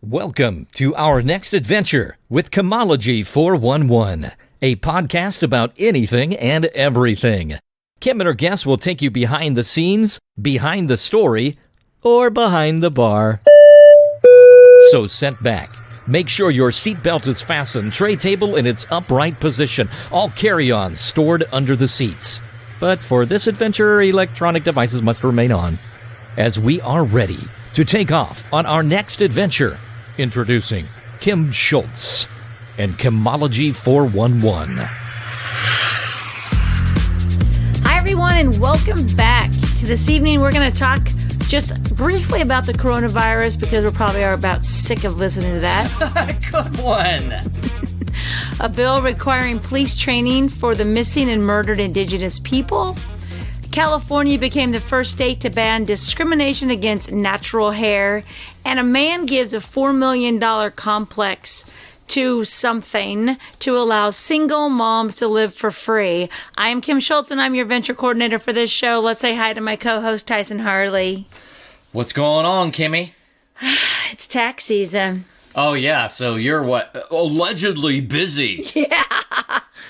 Welcome to our next adventure with Chemology 411, a podcast about anything and everything. Kim and her guests will take you behind the scenes, behind the story, or behind the bar. So sit back. Make sure your seatbelt is fastened, tray table in its upright position, all carry-ons stored under the seats. But for this adventure, electronic devices must remain on, as we are ready to take off on our next adventure. Introducing Kim Schultz and Chemology 411. Hi, everyone, and welcome back. This evening, we're going to talk just briefly about the coronavirus because we probably are about sick of listening to that. Good one. A bill requiring police training for the missing and murdered Indigenous people. California became the first state to ban discrimination against natural hair, and a man gives a $4 million complex to something to allow single moms to live for free. I am Kim Schultz, and I'm your venture coordinator for this show. Let's say hi to my co-host, Tyson Harley. What's going on, Kimmy? It's tax season. Oh, yeah, so you're what? Allegedly busy. Yeah.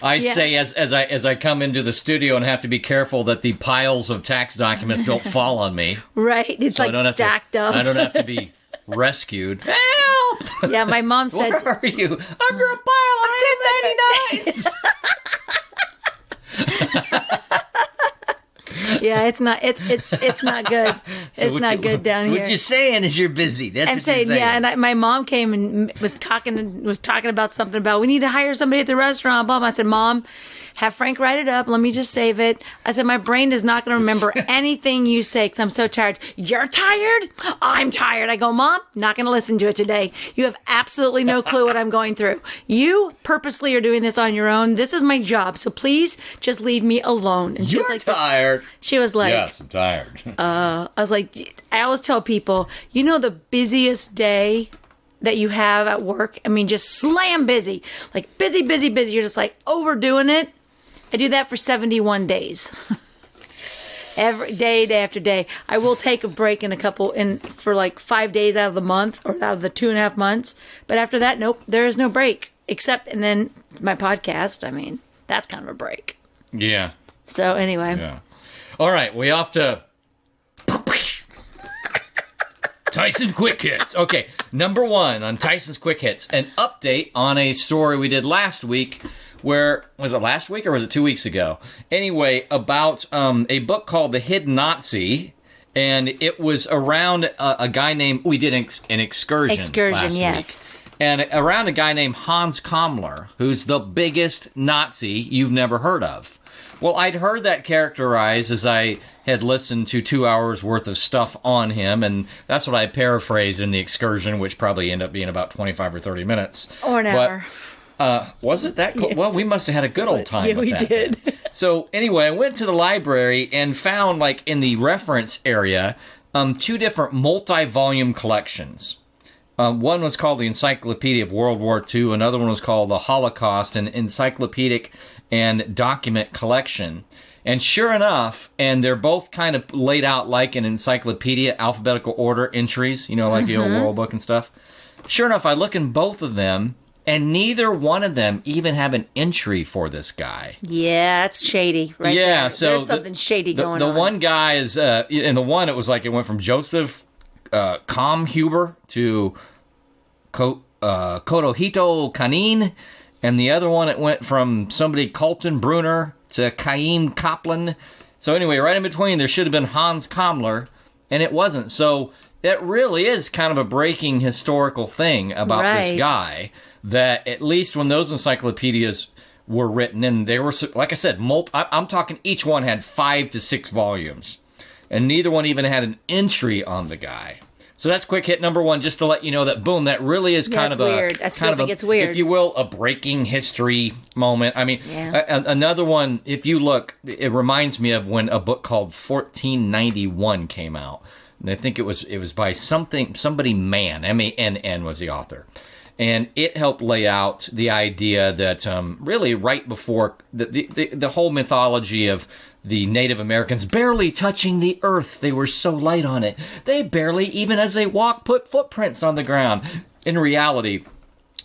I say as I come into the studio and have to be careful that the piles of tax documents don't fall on me. Right. It's so like stacked up. I don't have to be rescued. Help! Yeah, my mom said... Where are you? Under a pile of 1099s! Yeah, it's not good. So it's not good down here. What you're saying is you're busy. That's I'm what you're saying. Yeah, and my mom came and was talking about something about we need to hire somebody at the restaurant. Blah, blah. I said, Mom, have Frank write it up. Let me just save it. I said, my brain is not going to remember anything you say because I'm so tired. You're tired? I'm tired. I go, Mom, not going to listen to it today. You have absolutely no clue what I'm going through. You purposely are doing this on your own. This is my job. So please just leave me alone. And she You're was like, tired. She was like, yes, I'm tired. I was like, I always tell people, you know, the busiest day that you have at work, I mean, just slam busy, like busy, busy, busy. You're just like overdoing it. I do that for 71 days. Every day after day. I will take a break for like 5 days out of the month or out of the 2.5 months. But after that, nope, there is no break. And then my podcast, I mean, that's kind of a break. Yeah. So anyway. Yeah. All right, we off to Tyson Quick Hits. Okay, number one on Tyson's Quick Hits, an update on a story we did last week where, was it last week or was it 2 weeks ago? Anyway, about a book called The Hidden Nazi, and it was around a guy named, we did an excursion last yes. week. And around a guy named Hans Kammler, who's the biggest Nazi you've never heard of. Well, I'd heard that characterized as I had listened to 2 hours worth of stuff on him, and that's what I paraphrased in the excursion, which probably ended up being about 25 or 30 minutes. Or an hour. Was it that cool? Yes. Well, we must have had a good old time with that. Yeah, we did. So anyway, I went to the library and found, like, in the reference area, 2 different multi-volume collections. One was called the Encyclopedia of World War II. Another one was called the Holocaust, an Encyclopedic and Document Collection. And sure enough, and they're both kind of laid out like an encyclopedia, alphabetical order entries, you know, like the old World Book and stuff. Sure enough, I look in both of them, and neither one of them even have an entry for this guy. Yeah, that's shady, right? Yeah, there. So there's something shady going on. The one guy is, in the one, it was like it went from Joseph Comhuber to Kotohito Kanin, and the other one, it went from somebody Colton Brunner to Chaim Kaplan. So anyway, right in between, there should have been Hans Kammler, and it wasn't. So it really is kind of a breaking historical thing about this guy, that at least when those encyclopedias were written, and they were, like I said, I'm talking each one had 5 to 6 volumes, and neither one even had an entry on the guy. So that's quick hit number one, just to let you know that, boom, that really is kind of weird. I still think it's weird. If you will, a breaking history moment. I mean, another one, if you look, it reminds me of when a book called 1491 came out. And I think it was by somebody Mann, M-A-N-N was the author. And it helped lay out the idea that really right before the whole mythology of the Native Americans barely touching the earth. They were so light on it. They barely, even as they walk, put footprints on the ground. in reality,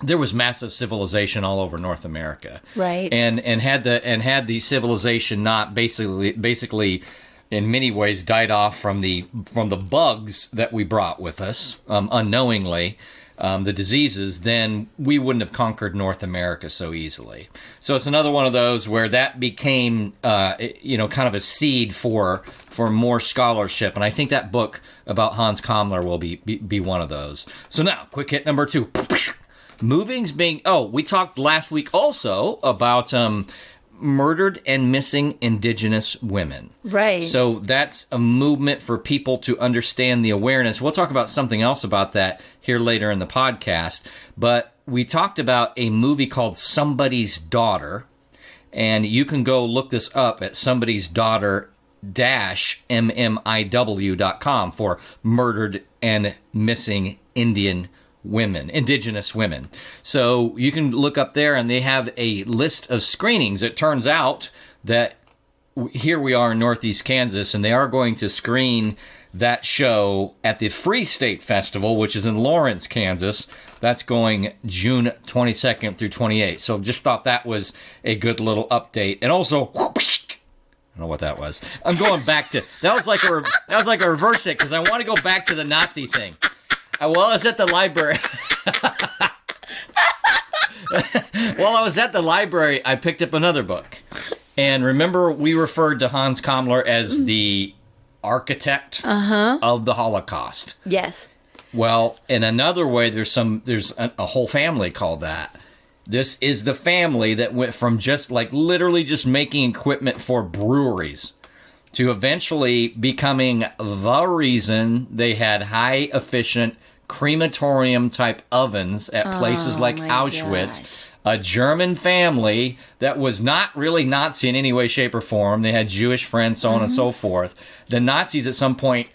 there was massive civilization all over North America, Right. And had the civilization not basically in many ways died off from the bugs that we brought with us unknowingly, the diseases, then we wouldn't have conquered North America so easily. So it's another one of those where that became kind of a seed for more scholarship, and I think that book about Hans Kammler will be one of those. So now, quick hit number 2. Moving's being... Oh, we talked last week also about murdered and missing Indigenous women. Right. So that's a movement for people to understand the awareness. We'll talk about something else about that here later in the podcast. But we talked about a movie called Somebody's Daughter. And you can go look this up at Somebody's Daughter MMIW.com for murdered and missing Indigenous women. So you can look up there, and they have a list of screenings. It turns out that here we are in Northeast Kansas, and they are going to screen that show at the Free State Festival, which is in Lawrence, Kansas. That's going June 22nd through 28th. So just thought that was a good little update. And also... I don't know what that was. I'm going back to... That was like a reverse it, because I want to go back to the Nazi thing. While I was at the library... I picked up another book. And remember, we referred to Hans Kammler as the architect of the Holocaust. Yes. Well, in another way, there's a whole family called that. This is the family that went from just like literally just making equipment for breweries to eventually becoming the reason they had high efficient crematorium type ovens at places like Auschwitz. Gosh. A German family that was not really Nazi in any way, shape, or form. They had Jewish friends, so on and so forth. The Nazis at some point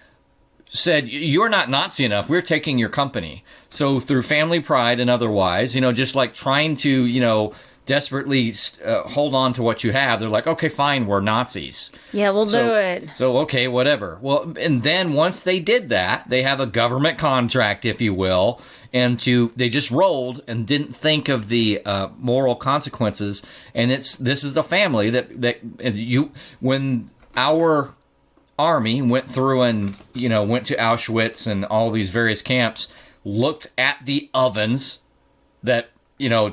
said, "You're not Nazi enough. We're taking your company." So through family pride and otherwise, just like trying to, desperately hold on to what you have, they're like, "Okay, fine, we're Nazis." Yeah, we'll do it. So, okay, whatever. Well, and then once they did that, they have a government contract, if you will, and they just rolled and didn't think of the moral consequences. And this is the family when our army went through and, went to Auschwitz and all these various camps, looked at the ovens that,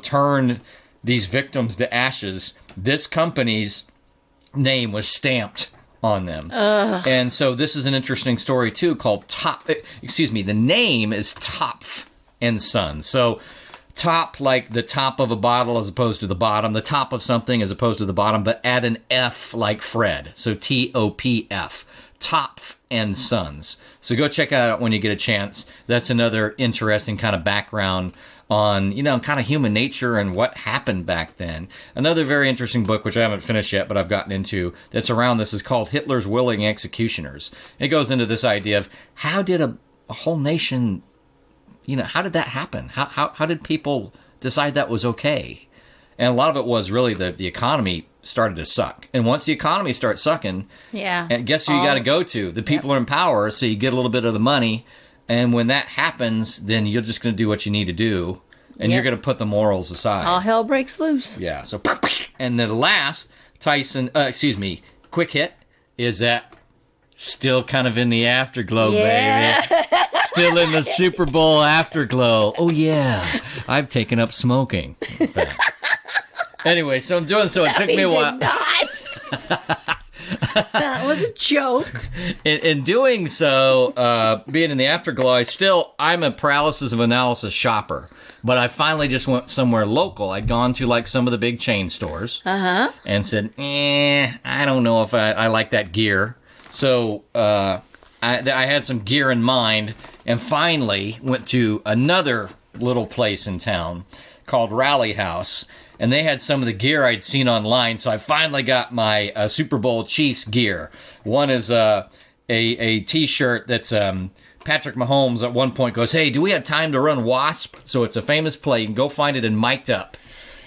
turned these victims to ashes, this company's name was stamped on them. And so this is an interesting story, too, called the name is Topf and Sons. So top, like the top of a bottle as opposed to the bottom, the top of something as opposed to the bottom, but add an F like Fred. So Topf. Topf and Sons. So go check it out when you get a chance. That's another interesting kind of background on, kind of human nature and what happened back then. Another very interesting book, which I haven't finished yet, but I've gotten into, that's around this, is called Hitler's Willing Executioners. It goes into this idea of how did a whole nation, how did that happen? How did people decide that was okay? And a lot of it was really the economy started to suck. And once the economy starts sucking, guess who you got to go to? The people are in power, so you get a little bit of the money. And when that happens, then you're just going to do what you need to do, and you're going to put the morals aside. All hell breaks loose. Yeah. So, and the last quick hit is that still kind of in the afterglow, baby. Still in the Super Bowl afterglow. Oh yeah, I've taken up smoking. Anyway, so I'm doing so. It took me a while. That was a joke. In doing so, being in the afterglow, I'm a paralysis of analysis shopper. But I finally just went somewhere local. I'd gone to like some of the big chain stores and said, I don't know if I like that gear. So I had some gear in mind, and finally went to another little place in town called Rally House. And they had some of the gear I'd seen online, so I finally got my Super Bowl Chiefs gear. One is a T-shirt that's Patrick Mahomes at one point goes, "Hey, do we have time to run Wasp?" So it's a famous play. You can go find it in Mic'd Up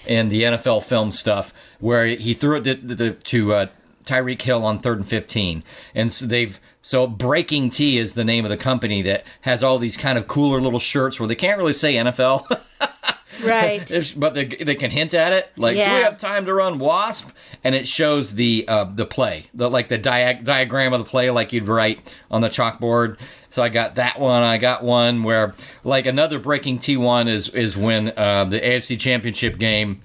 in the NFL film stuff, where he threw it to Tyreek Hill on 3rd and 15. And so they've So Breaking Tea is the name of the company that has all these kind of cooler little shirts where they can't really say NFL. Right. But they can hint at it. Like, do we have time to run Wasp? And it shows the play, the diagram of the play like you'd write on the chalkboard. So I got that one. I got one where, like, another Breaking Tea one is when the AFC Championship game,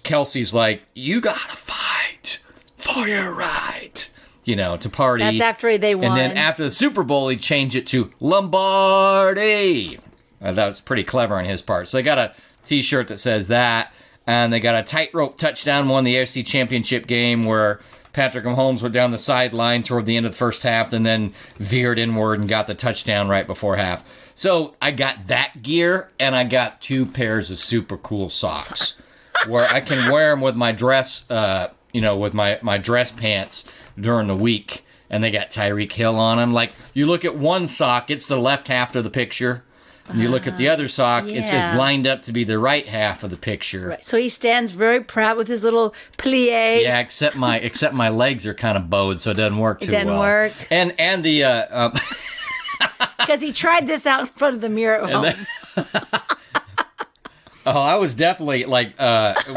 Kelsey's like, you gotta fight for your right, to party. That's after they won. And then after the Super Bowl, he changed it to Lombardi. That was pretty clever on his part. So they got a T-shirt that says that, and they got a tightrope touchdown won the AFC Championship game where Patrick Mahomes went down the sideline toward the end of the first half and then veered inward and got the touchdown right before half. So I got that gear, and I got 2 pairs of super cool socks where I can wear them with my dress, with my dress pants during the week, and they got Tyreek Hill on them. Like, you look at one sock, it's the left half of the picture. And you look at the other sock, it's lined up to be the right half of the picture. Right. So he stands very proud with his little plie. Yeah, except my legs are kind of bowed, so it doesn't work too well. It doesn't work. And the because he tried this out in front of the mirror at home. Oh, I was definitely like,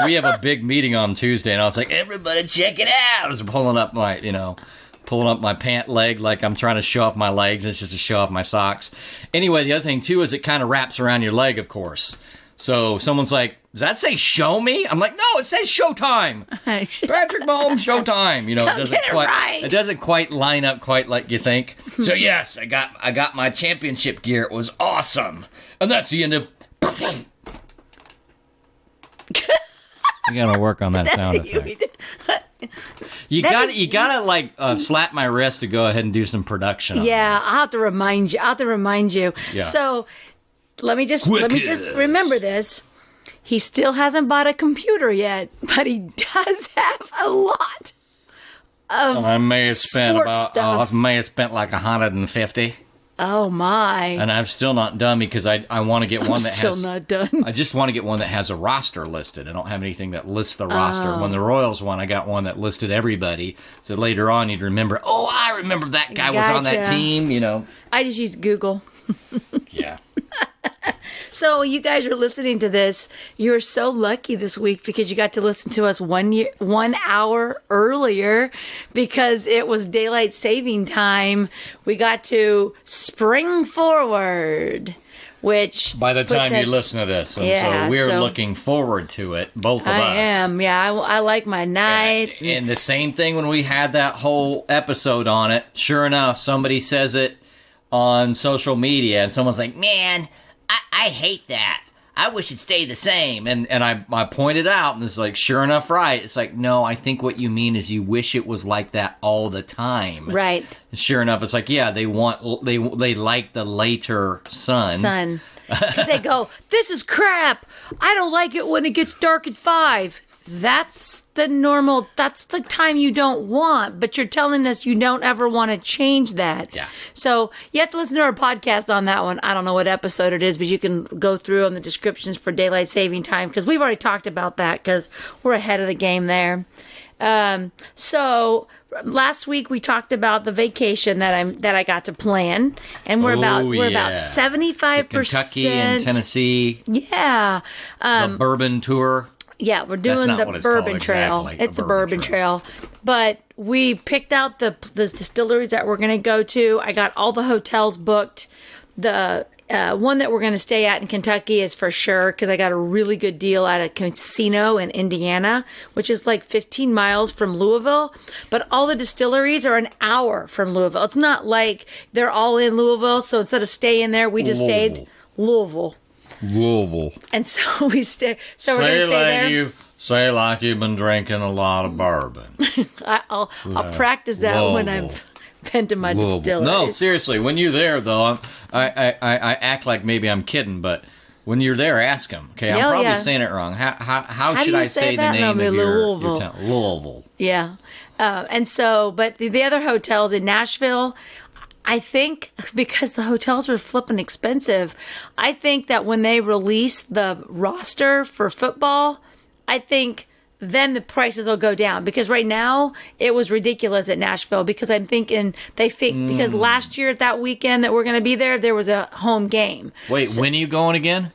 we have a big meeting on Tuesday, and I was like, everybody check it out. I was pulling up my pant leg like I'm trying to show off my legs. It's just to show off my socks. Anyway, the other thing, too, is it kind of wraps around your leg, of course. So someone's like, does that say show me? I'm like, no, it says showtime. Patrick Mahomes, showtime. It doesn't quite line up quite like you think. So, yes, I got my championship gear. It was awesome. And that's the end of... You gotta work on that sound effect. You gotta like slap my wrist to go ahead and do some production. I'll have to remind you. Yeah. So let me just remember this. He still hasn't bought a computer yet, but he does have a lot of I may have spent stuff. like $150. Oh my! And I'm still not done because I want to get one that still not done. I just want to get one that has a roster listed. I don't have anything that lists the roster. When the Royals won, I got one that listed everybody. So later on, you'd remember. Oh, I remember that guy was on that team. I just use Google. Yeah. So you guys are listening to this. You're so lucky this week because you got to listen to us 1 hour earlier because it was daylight saving time. We got to spring forward, which by the time you listen to this, so we're looking forward to it, both of us. I am, I like my nights. And the same thing when we had that whole episode on it. Sure enough, somebody says it on social media, and someone's like, "Man, I hate that. I wish it'd stay the same." And I pointed out, and it's like, sure enough, right. It's like, no, I think what you mean is you wish it was like that all the time. Right. Sure enough, it's like, yeah, they like the later sun. Because they go, this is crap. I don't like it when it gets dark at 5. That's the time you don't want, but you're telling us you don't ever want to change that. Yeah. So you have to listen to our podcast on that one. I don't know what episode it is, but you can go through on the descriptions for daylight saving time because we've already talked about that because we're ahead of the game there. So last week we talked about the vacation that I got to plan, and we're about 75%. Kentucky and Tennessee. Yeah. The Bourbon Tour. Yeah, we're doing the Bourbon Trail. Exactly. It's a Bourbon Trail. But we picked out the distilleries that we're going to go to. I got all the hotels booked. The one that we're going to stay at in Kentucky is for sure because I got a really good deal at a casino in Indiana, which is like 15 miles from Louisville. But all the distilleries are an hour from Louisville. It's not like they're all in Louisville. So instead of staying there, we just stayed Louisville. And so we stay. So we're gonna stay there. Say like you've been drinking a lot of bourbon. I'll practice that when I've been to my distillery. No, seriously. When you're there, though, I act like maybe I'm kidding, but when you're there, ask them. Okay, I'm probably saying it wrong. How should I say the name of your town? Louisville. Yeah, and so, but the other hotels in Nashville. I think because the hotels were flipping expensive, I think that when they release the roster for football, I think then the prices will go down, because right now it was ridiculous at Nashville, because I'm thinking because last year at that weekend that we're going to be there was a home game. Wait, when are you going again?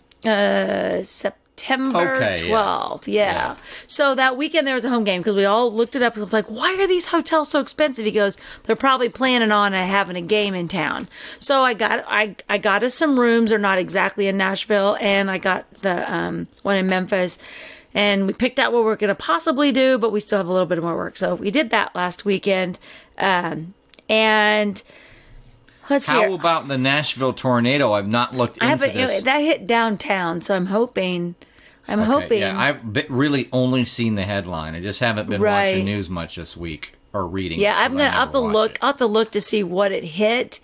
September 12th. Yeah. So that weekend there was a home game, because we all looked it up and was like, why are these hotels so expensive? He goes, they're probably planning on having a game in town. So I got us some rooms. They're not exactly in Nashville, and I got the one in Memphis. And we picked out what we're going to possibly do, but we still have a little bit more work. So we did that last weekend. And let's see. How about the Nashville tornado? I've not looked into this. That hit downtown, so I'm hoping. Yeah, I've really only seen the headline. I just haven't been watching news much this week or reading. Yeah, I'll have to look. I'll have to look to see what it hit,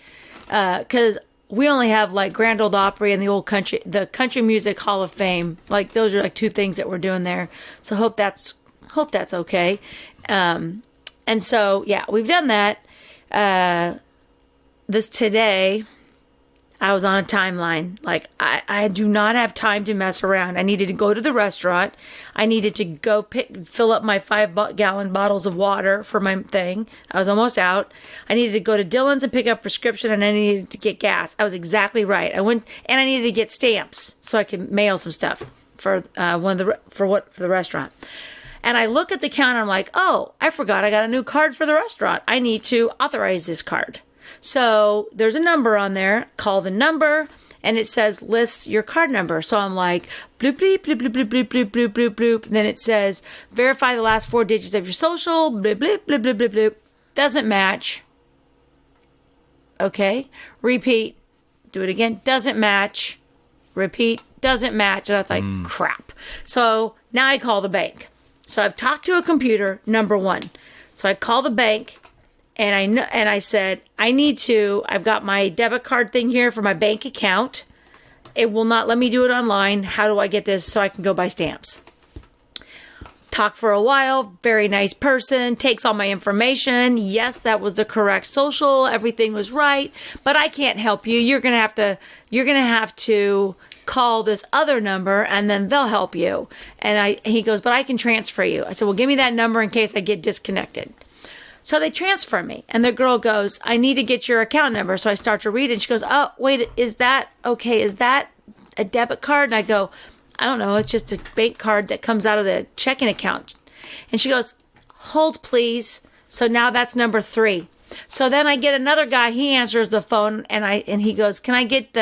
because we only have like Grand Ole Opry and the Country Music Hall of Fame. Like, those are like two things that we're doing there. So hope that's okay. And so yeah, we've done that. This today, I was on a timeline. Like, I do not have time to mess around. I needed to go to the restaurant. I needed to go fill up my 5-gallon bottles of water for my thing. I was almost out. I needed to go to Dillon's and pick up prescription, and I needed to get gas. I was exactly right. I went, and I needed to get stamps so I could mail some stuff for the restaurant. And I look at the counter. I'm like, oh, I forgot I got a new card for the restaurant. I need to authorize this card. So there's a number on there. Call the number, and it says list your card number. So I'm like, bloop, bloop, bloop, bloop, bloop, bloop, bloop, bloop, bloop, bloop. And then it says verify the last 4 digits of your social. Bloop, bloop, bloop, bloop, bloop, bloop. Doesn't match. Okay. Repeat. Do it again. Doesn't match. Repeat. Doesn't match. And I thought, crap. So now I call the bank. So I've talked to a computer, number one. So I call the bank. And I said, I've got my debit card thing here for my bank account. It will not let me do it online. How do I get this so I can go buy stamps? Talk for a while. Very nice person. Takes all my information. Yes, that was the correct social. Everything was right. But I can't help you. You're gonna have to call this other number, and then they'll help you. And he goes, but I can transfer you. I said, well, give me that number in case I get disconnected. So they transfer me, and the girl goes, I need to get your account number. So I start to read it, and she goes, oh, wait, is that okay? Is that a debit card? And I go, I don't know. It's just a bank card that comes out of the checking account. And she goes, hold, please. So now that's number 3. So then I get another guy. He answers the phone, and he goes, can I get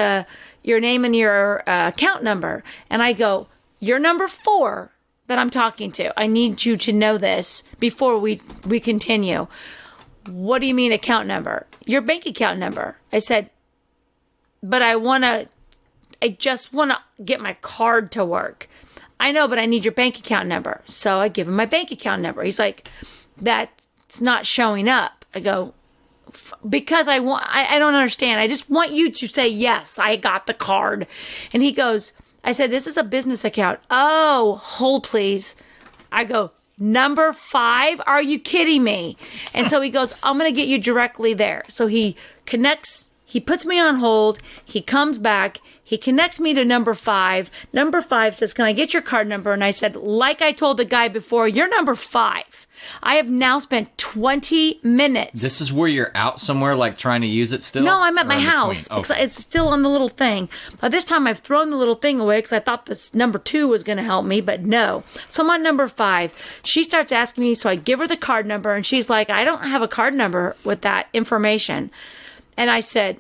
your name and your account number? And I go, you're number 4 that I'm talking to. I need you to know this before we continue. What do you mean account number? Your bank account number. I said, but I just want to get my card to work. I know, but I need your bank account number. So I give him my bank account number. He's like, that's not showing up. I go, because I don't understand. I just want you to say, yes, I got the card. And he goes, I said, this is a business account. Oh, hold please. I go, number 5? Are you kidding me? And so he goes, I'm going to get you directly there. So he connects, he puts me on hold. He comes back. He connects me to number 5. Number 5 says, can I get your card number? And I said, like I told the guy before, you're number 5. I have now spent 20 minutes. This is where you're out somewhere, like trying to use it still? No, I'm at my house. Okay. It's still on the little thing. By this time, I've thrown the little thing away because I thought this number 2 was going to help me, but no. So I'm on number 5. She starts asking me, so I give her the card number, and she's like, I don't have a card number with that information. And I said,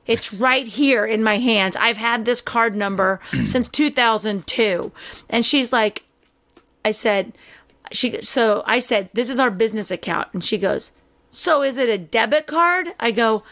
it's right here in my hands. I've had this card number since 2002. And she's like, I said, this is our business account. And she goes, so is it a debit card? I go,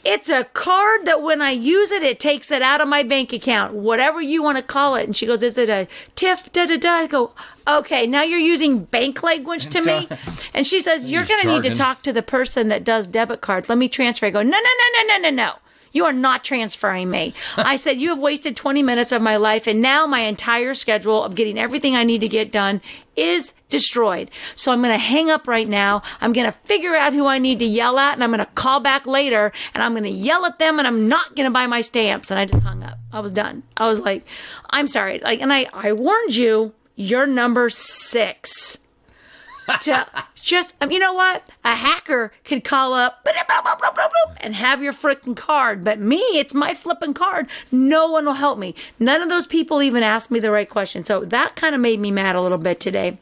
it's a card that when I use it, it takes it out of my bank account, whatever you want to call it. And she goes, is it a TIF? I go, okay, now you're using bank language to me. And she says, you're going to need to talk to the person that does debit cards. Let me transfer. I go, no. You are not transferring me. I said, you have wasted 20 minutes of my life, and now my entire schedule of getting everything I need to get done is destroyed. So I'm going to hang up right now. I'm going to figure out who I need to yell at, and I'm going to call back later, and I'm going to yell at them, and I'm not going to buy my stamps. And I just hung up. I was done. I was like, I'm sorry. And I warned you you're number 6. You know what? A hacker could call up and have your freaking card. But me, it's my flipping card. No one will help me. None of those people even asked me the right question. So that kind of made me mad a little bit today.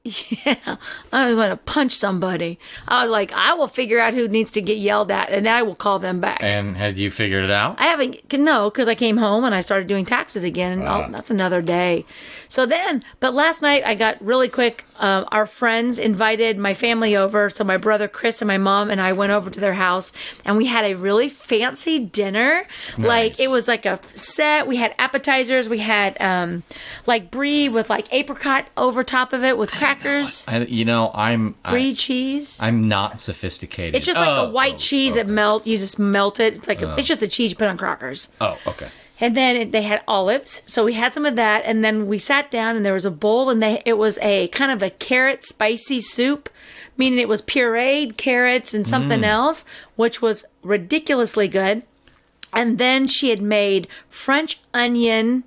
Yeah, I want to punch somebody. I was like, I will figure out who needs to get yelled at, and I will call them back. And have you figured it out? I haven't, no, because I came home and I started doing taxes again, and that's another day. But last night I got really quick, our friends invited my family over, so my brother Chris and my mom and I went over to their house, and we had a really fancy dinner. Nice. Like, it was like a set. We had appetizers. We had, like, brie with, like, apricot over top of it with crackers. Brie cheese. I'm not sophisticated. It's just like a white cheese that melt. You just melt it. It's like it's just a cheese you put on crackers. Oh, okay. And then they had olives, so we had some of that. And then we sat down, and there was a bowl, and it was a kind of a carrot spicy soup, meaning it was pureed carrots and something else, which was ridiculously good. And then she had made French onion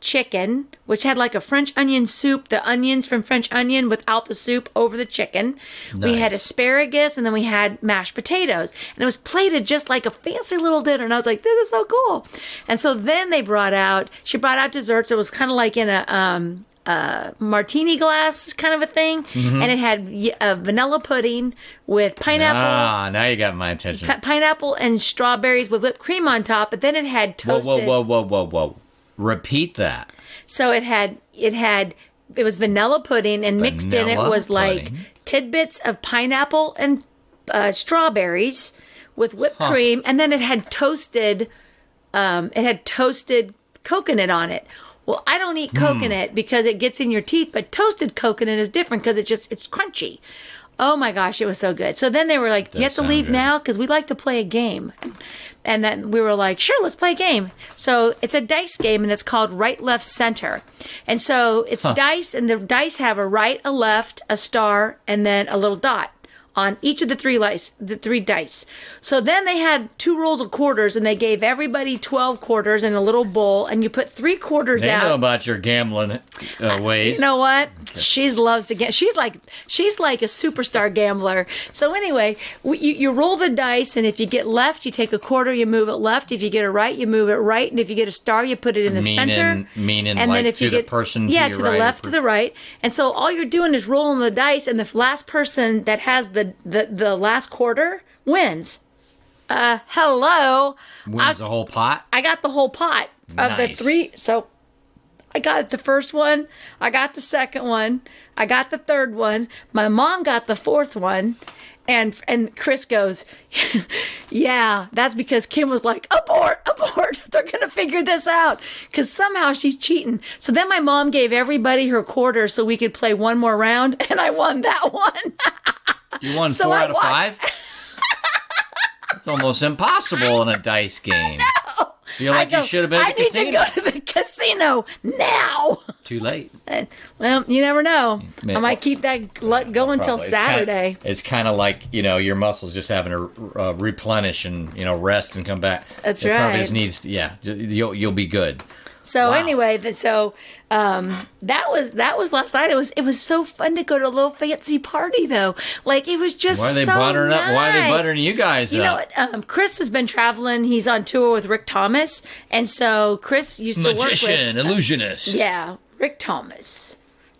chicken, which had like a French onion soup, the onions from French onion without the soup over the chicken. Nice. We had asparagus, and then we had mashed potatoes. And it was plated just like a fancy little dinner. And I was like, this is so cool. And so then she brought out desserts. It was kind of like in a martini glass kind of a thing. Mm-hmm. And it had a vanilla pudding with pineapple. Ah, now you got my attention. Pineapple and strawberries with whipped cream on top. But then it had toasted. Whoa. Repeat that. So it was vanilla pudding, and mixed in it was like tidbits of pineapple and strawberries with whipped cream, and then it had toasted coconut on it. Well, I don't eat coconut because it gets in your teeth, but toasted coconut is different because it's crunchy. Oh my gosh, it was so good. So then they were like, do you have to leave now? Because we'd like to play a game. And then we were like, sure, let's play a game. So it's a dice game, and it's called Right, Left, Center. And so it's dice, and the dice have a right, a left, a star, and then a little dot on each of the three dice. So then they had 2 rolls of quarters, and they gave everybody 12 quarters in a little bowl, and you put 3 quarters out. They know about your gambling ways. You know what? Okay. She loves to get. She's like a superstar gambler. So anyway, you roll the dice, and if you get left, you take a quarter, you move it left. If you get a right, you move it right, and if you get a star, you put it in the center. Meaning, and like then if to you get the person to to your the right, left, to the right, and so all you're doing is rolling the dice, and the last person that has the last quarter wins. Hello. Wins the whole pot? I got the whole pot of the 3. So I got the first one. I got the second one. I got the third one. My mom got the 4th one. And Chris goes, yeah, that's because Kim was like, abort. They're going to figure this out. Because somehow she's cheating. So then my mom gave everybody her quarter so we could play one more round. And I won that one. You won 4 out of 5? That's almost impossible in a dice game. I know. Feel like you should have been at the casino. I need to go to the casino now. Too late. Well, you never know. I might keep that going until Saturday. It's kind of like, your muscles just having to replenish and, rest and come back. That's right. It probably just needs, you'll be good. So anyway, that was last night. It was so fun to go to a little fancy party though. Like it was just Why are they so buttering nice. up? Why are they buttering you guys up? Chris has been traveling. He's on tour with Rick Thomas, and so Chris used to work with magician, illusionist. Yeah, Rick Thomas,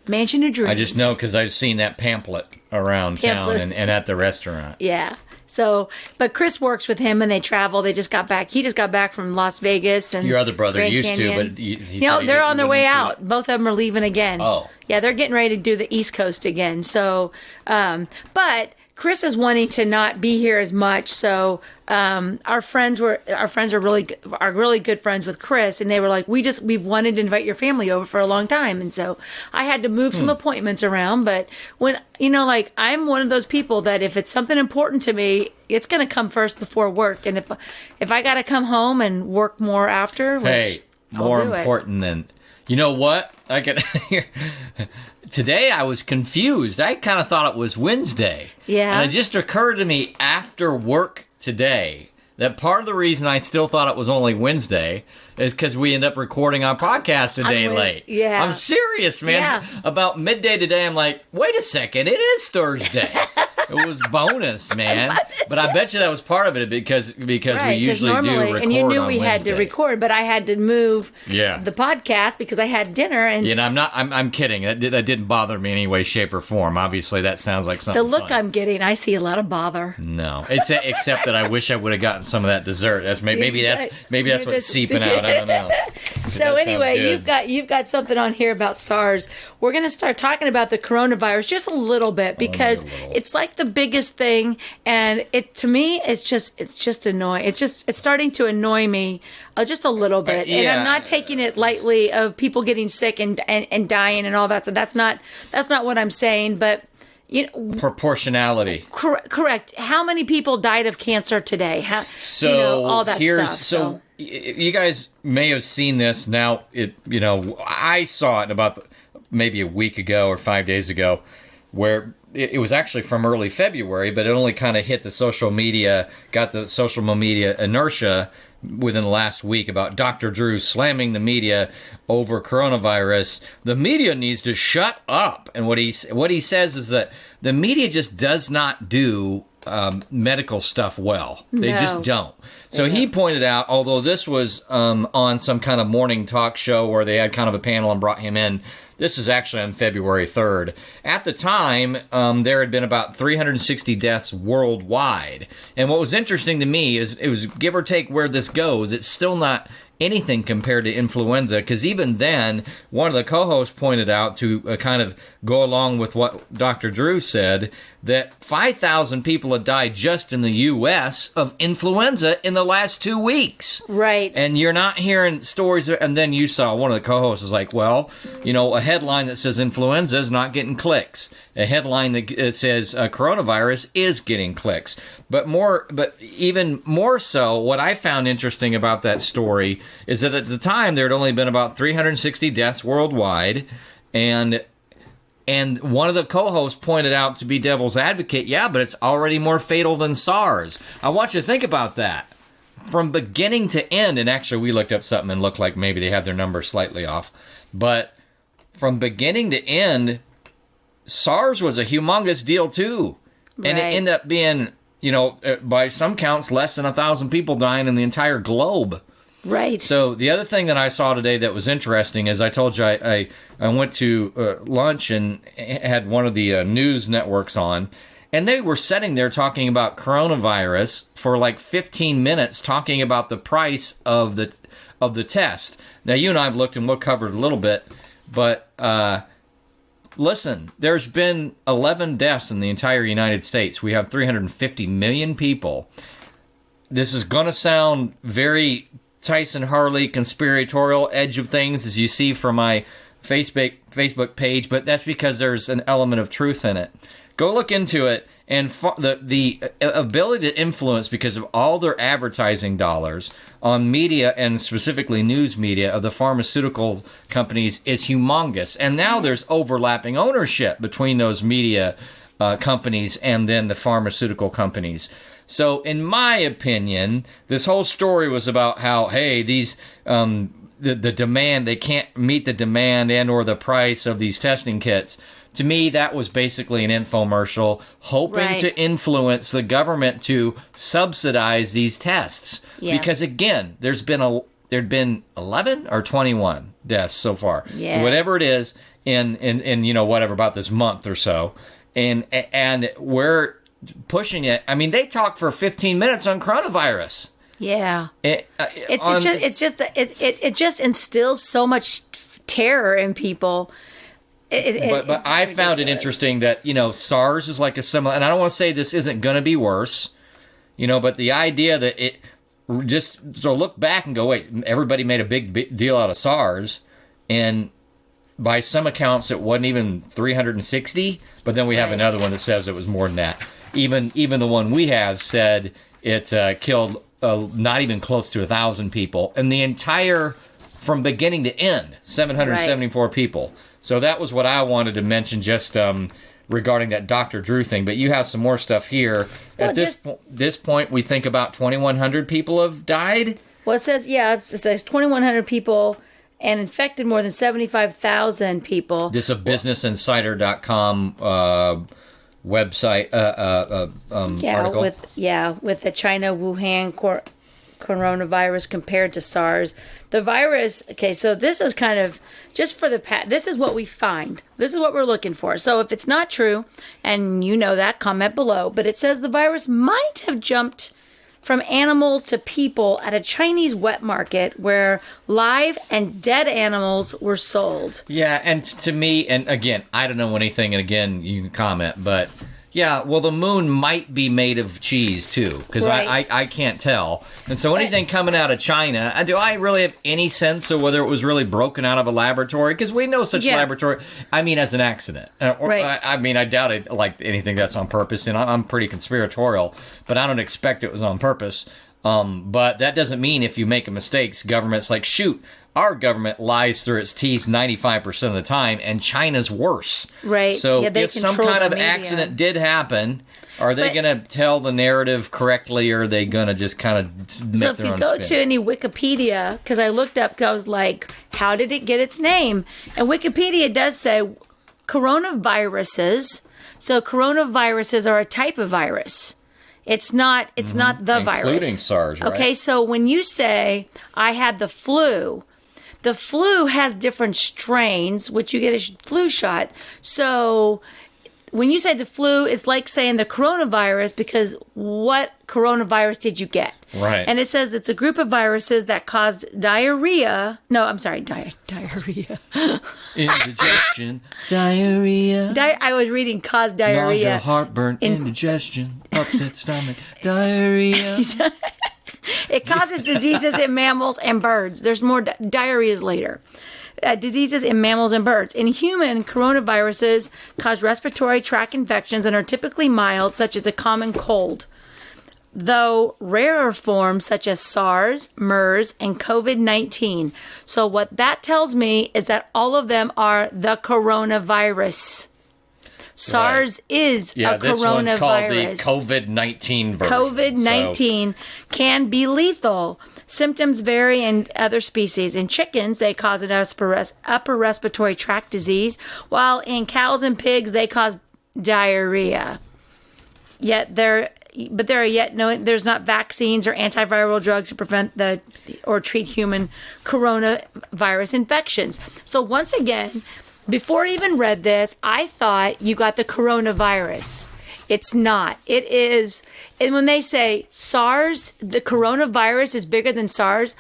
Mansion of Dreams. I just know because I've seen that pamphlet around town and at the restaurant. Yeah. So, but Chris works with him, and they travel. They just got back. He just got back from Las Vegas. And your other brother Grand used Canyon. to, but they're on their way out. Both of them are leaving again. Oh, yeah, they're getting ready to do the East Coast again. So, but Chris is wanting to not be here as much. So, our friends are really good friends with Chris, and they were like, we've wanted to invite your family over for a long time, and so I had to move some appointments around. But when I'm one of those people that if it's something important to me, it's going to come first before work, and if I got to come home and work more after, more important than you know what I can. Today I was confused. I kind of thought it was Wednesday. Yeah. And it just occurred to me after work today that part of the reason I still thought it was only Wednesday is because we end up recording our podcast a day late. Yeah. I'm serious, man. Yeah. About midday today, I'm like, wait a second, it is Thursday. It was bonus, man. But I bet you that was part of it because we usually do record and you knew on we had to Wednesday. record, but I had to move Yeah. the podcast because I had dinner and Yeah, and I'm kidding. That didn't bother me in any way, shape, or form. Obviously, that sounds like something the look fun. I'm getting, I see a lot of bother. No, except that I wish I would have gotten some of that dessert. Maybe that's what's seeping out. I don't know. So That anyway, sounds good. you've got something on here about SARS. We're going to start talking about the coronavirus just a little bit because it's like the biggest thing, and to me it's just annoying. It's starting to annoy me just a little bit, and I'm not taking it lightly of people getting sick and dying and all that. So that's not what I'm saying, but. You know, Proportionality. correct. How many people died of cancer today? All that stuff. So you guys may have seen this. Now, I saw it about maybe a week ago or 5 days ago, where it was actually from early February, but it only kind of hit the social media, got the social media inertia within the last week about Dr. Drew slamming the media over coronavirus. The media needs to shut up. And what he says is that the media just does not do medical stuff well. They just don't. So he pointed out, although this was on some kind of morning talk show where they had kind of a panel and brought him in, this is actually on February 3rd. At the time, there had been about 360 deaths worldwide. And what was interesting to me is it was, give or take where this goes, it's still not anything compared to influenza, because even then, one of the co-hosts pointed out, to kind of go along with what Dr. Drew said, that 5,000 people had died just in the U.S. of influenza in the last 2 weeks. Right. And you're not hearing stories, and then you saw one of the co-hosts was like, well, a headline that says influenza is not getting clicks. A headline that says coronavirus is getting clicks. But even more so, what I found interesting about that story is that at the time there had only been about 360 deaths worldwide, and one of the co-hosts pointed out, to be devil's advocate, yeah, but it's already more fatal than SARS. I want you to think about that. From beginning to end, and actually we looked up something and looked like maybe they had their numbers slightly off, but from beginning to end, SARS was a humongous deal too. And it ended up being, by some counts, less than 1,000 people dying in the entire globe. Right. So the other thing that I saw today that was interesting is I told you I went to lunch and had one of the news networks on, and they were sitting there talking about coronavirus for like 15 minutes, talking about the price of the test. Now, you and I have looked and we'll cover it a little bit, but listen, there's been 11 deaths in the entire United States. We have 350 million people. This is going to sound very Tyson Harley conspiratorial edge of things, as you see from my Facebook page, but that's because there's an element of truth in it. Go look into it, and the ability to influence, because of all their advertising dollars on media, and specifically news media, of the pharmaceutical companies is humongous. And now there's overlapping ownership between those media companies and then the pharmaceutical companies. So, in my opinion, this whole story was about how, hey, these the demand, they can't meet the demand and or the price of these testing kits. To me, that was basically an infomercial hoping to influence the government to subsidize these tests. Yeah. Because again, there'd been 11 or 21 deaths so far, whatever it is, in whatever, about this month or so, and we're pushing it. I mean, they talked for 15 minutes on coronavirus. Yeah, it just instills so much terror in people. But I found it interesting that SARS is like a similar, and I don't want to say this isn't going to be worse, but the idea that it just so look back and go, wait, everybody made a big deal out of SARS, and by some accounts it wasn't even 360, but then we have another one that says it was more than that. Even the one we have said it killed not even close to 1,000 people, and the entire, from beginning to end, 774 people. So that was what I wanted to mention, just regarding that Dr. Drew thing. But you have some more stuff here. Well, At this point, we think about 2,100 people have died. Well, it says 2,100 people and infected more than 75,000 people. This is a BusinessInsider.com website article. with the China Wuhan coronavirus compared to SARS. The virus, okay, so this is kind of just for this is what we find. This is what we're looking for. So if it's not true, and you know that, comment below. But it says the virus might have jumped from animal to people at a Chinese wet market where live and dead animals were sold. Yeah, and to me, and again, I don't know anything, and again, you can comment, but yeah, well, the moon might be made of cheese, too, because Right. I can't tell. And so anything coming out of China, do I really have any sense of whether it was really broken out of a laboratory? Because we know such laboratory, I mean, as an accident. Right. I mean, I doubt it, like anything that's on purpose, and I'm pretty conspiratorial, but I don't expect it was on purpose. But that doesn't mean if you make mistakes, government's like, shoot, our government lies through its teeth 95% of the time, and China's worse. Right. So Yeah, they if some control kind the of media. accident did happen, are they But- going to tell the narrative correctly, or are they going to just kind of make So if their you own go spin? to any Wikipedia, because I looked up, I was like, how did it get its name? And Wikipedia does say coronaviruses. So coronaviruses are a type of virus. It's not the virus. Including SARS, right? Okay, so when you say, I had the flu has different strains, which you get a flu shot. So when you say the flu, it's like saying the coronavirus, because what coronavirus did you get? Right. And it says it's a group of viruses that caused diarrhea. No, I'm sorry, diarrhea. Indigestion, diarrhea, I was reading caused diarrhea. nausea, heartburn, indigestion, upset stomach, diarrhea. It causes diseases in mammals and birds. There's more diarrheas later. Diseases in mammals and birds. In human, coronaviruses cause respiratory tract infections and are typically mild, such as a common cold. Though rarer forms such as SARS, MERS, and COVID-19. So what that tells me is that all of them are the coronavirus. SARS is Yeah, a this one's called the coronavirus. COVID-19 version. COVID-19 can be lethal. Symptoms vary in other species. In chickens, they cause an upper respiratory tract disease, while in cows and pigs, they cause diarrhea. There's not vaccines or antiviral drugs to prevent or treat human coronavirus infections. So once again, before I even read this, I thought you got the coronavirus. It's not. It is. And when they say SARS, the coronavirus is bigger than SARS,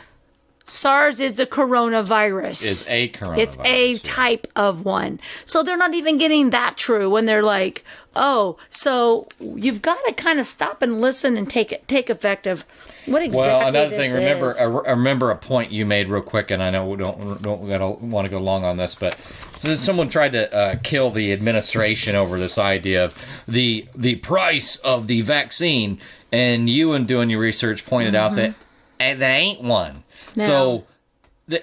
SARS is the coronavirus. Is a coronavirus. It's a type of one. So they're not even getting that true when they're like, oh, so you've got to kind of stop and listen and take effect of what exactly Well, another this thing, is. remember a point you made real quick, and I know we don't want to go long on this, but someone tried to kill the administration over this idea of the price of the vaccine, and you, in doing your research, pointed out that there ain't one. No. So,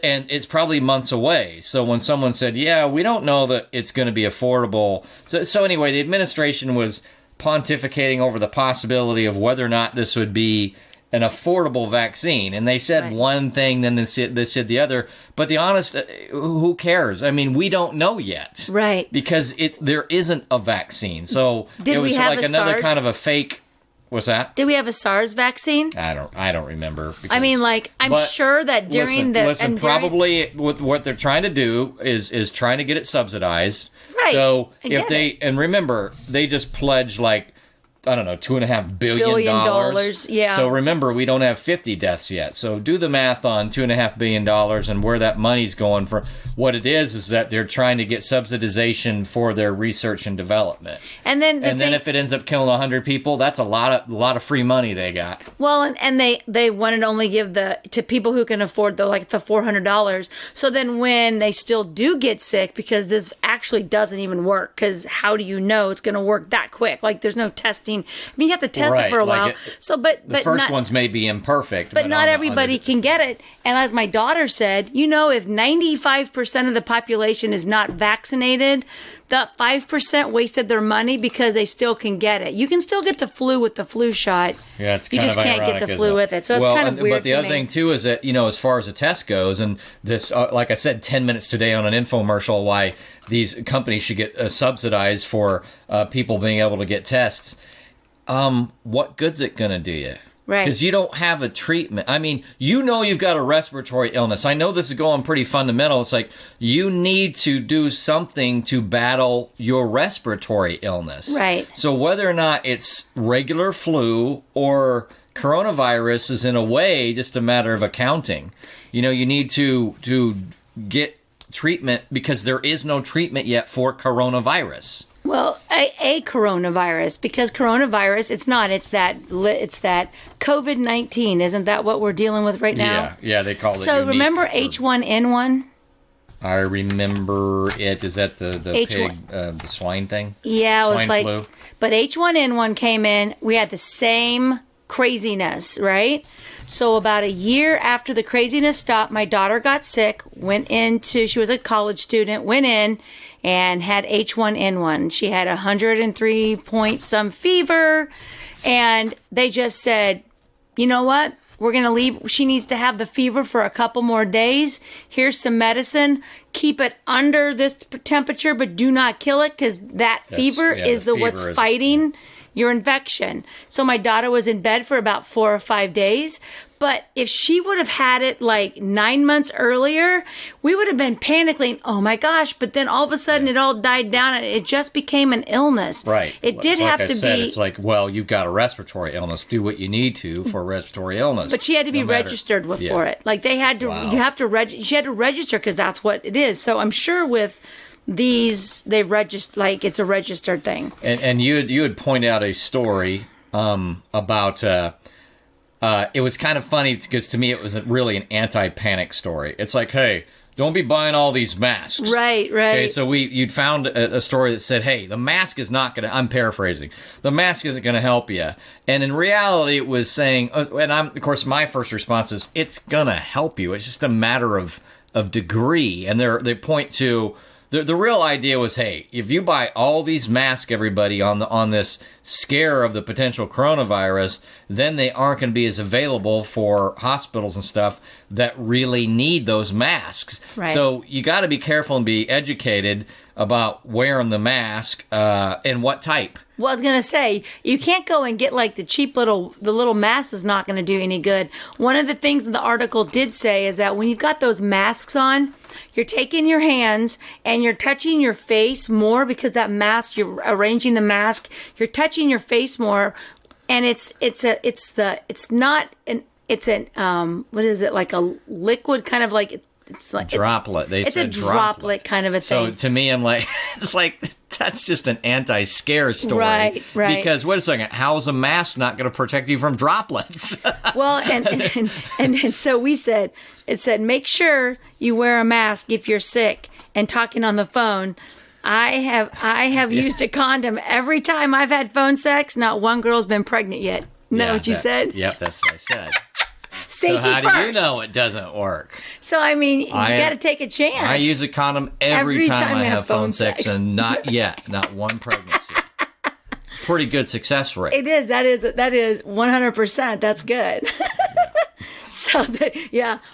and it's probably months away. So when someone said, yeah, we don't know that it's going to be affordable. So anyway, the administration was pontificating over the possibility of whether or not this would be an affordable vaccine. And they said Right. one thing, then they said the other. But the honest, who cares? I mean, we don't know yet. Right. Because there isn't a vaccine. So Did it was we have like a another SARS? kind of a fake. What's that? Did we have a SARS vaccine? I don't remember. I mean, like, I'm But sure that during listen, probably with what they're trying to do is trying to get it subsidized. Right. So I if get and remember, they just pledged like, I don't know, $2.5 billion. Yeah. So remember, we don't have 50 deaths yet. So do the math on $2.5 billion and where that money's going for. What it is that they're trying to get subsidization for their research and development. And then Then if it ends up killing 100 people, that's a lot of free money they got. well, and they wanted to only give to people who can afford the $400. So then when they still do get sick, because this actually doesn't even work, because how do you know it's going to work that quick? Like, there's no testing. I mean, you have to test it Right, for a like while. The first not, ones may be imperfect, but not on the- everybody can get it. And as my daughter said, if 95% of the population is not vaccinated, the 5% wasted their money because they still can get it. You can still get the flu with the flu shot. Yeah, it's you kind just of can't ironic, get the flu with it. So it's kind of weird. But the other thing too is that, as far as a test goes, and this, like I said, 10 minutes today on an infomercial, why these companies should get subsidized for people being able to get tests. What good's it going to do you? Right. Because you don't have a treatment. I mean, you've got a respiratory illness. I know this is going pretty fundamental. It's like you need to do something to battle your respiratory illness. Right. So whether or not it's regular flu or coronavirus is in a way just a matter of accounting. You need to get treatment because there is no treatment yet for coronavirus. Well, a coronavirus, because coronavirus, it's that COVID-19. Isn't that what we're dealing with right now? Yeah, they call it. So remember H1N1? I remember it. Is that the pig, the swine thing? Yeah, it was swine like, flu? But H1N1 came in. We had the same craziness, right? So about a year after the craziness stopped, my daughter got sick, she was a college student, went in and had H1N1. She had 103 point some fever, and they just said, you know what? We're going to leave. She needs to have the fever for a couple more days. Here's some medicine. Keep it under this temperature, but do not kill it, because that fever is what's fighting your infection. So my daughter was in bed for about 4 or 5 days. But if she would have had it like 9 months earlier, we would have been panicking, oh my gosh. But then all of a sudden it all died down and it just became an illness. Right. It did have to be. It's like, well, you've got a respiratory illness. Do what you need to for a respiratory illness. But she had to be registered for it. Like they had to, you have to she had to register because that's what it is. So I'm sure with these, they register, like it's a registered thing. And you had pointed out a story about. It was kind of funny because to me it was really an anti-panic story. It's like, hey, don't be buying all these masks. Right. Okay, so you'd found a story that said, hey, the mask is not going to, I'm paraphrasing, the mask isn't going to help you. And in reality it was saying, and of course my first response is, it's going to help you. It's just a matter of degree. And they point to, the real idea was, hey, if you buy all these masks, everybody, on this scare of the potential coronavirus, then they aren't going to be as available for hospitals and stuff that really need those masks. Right. So you got to be careful and be educated about wearing the mask and what type. Well, I was going to say, you can't go and get like the cheap the little mask is not going to do any good. One of the things that the article did say is that when you've got those masks on, you're taking your hands and you're touching your face more because that mask, you're arranging the mask, you're touching your face more. And it's what is it, like a liquid kind of like, it's like droplet. It's a droplet kind of a thing. So to me, I'm like, it's like, that's just an anti-scare story. Right. Because wait a second, how's a mask not going to protect you from droplets? Well, and so we said, it said, make sure you wear a mask if you're sick and talking on the phone. I have used a condom every time I've had phone sex. Not one girl's been pregnant yet. Know what you said? Yep, that's what I said. Safety so how first. do you know it doesn't work? So, I mean, you got to take a chance. I use a condom every time I have phone sex, and not yet. Not one pregnancy. Pretty good success rate. It is. That is 100%. That's good. So,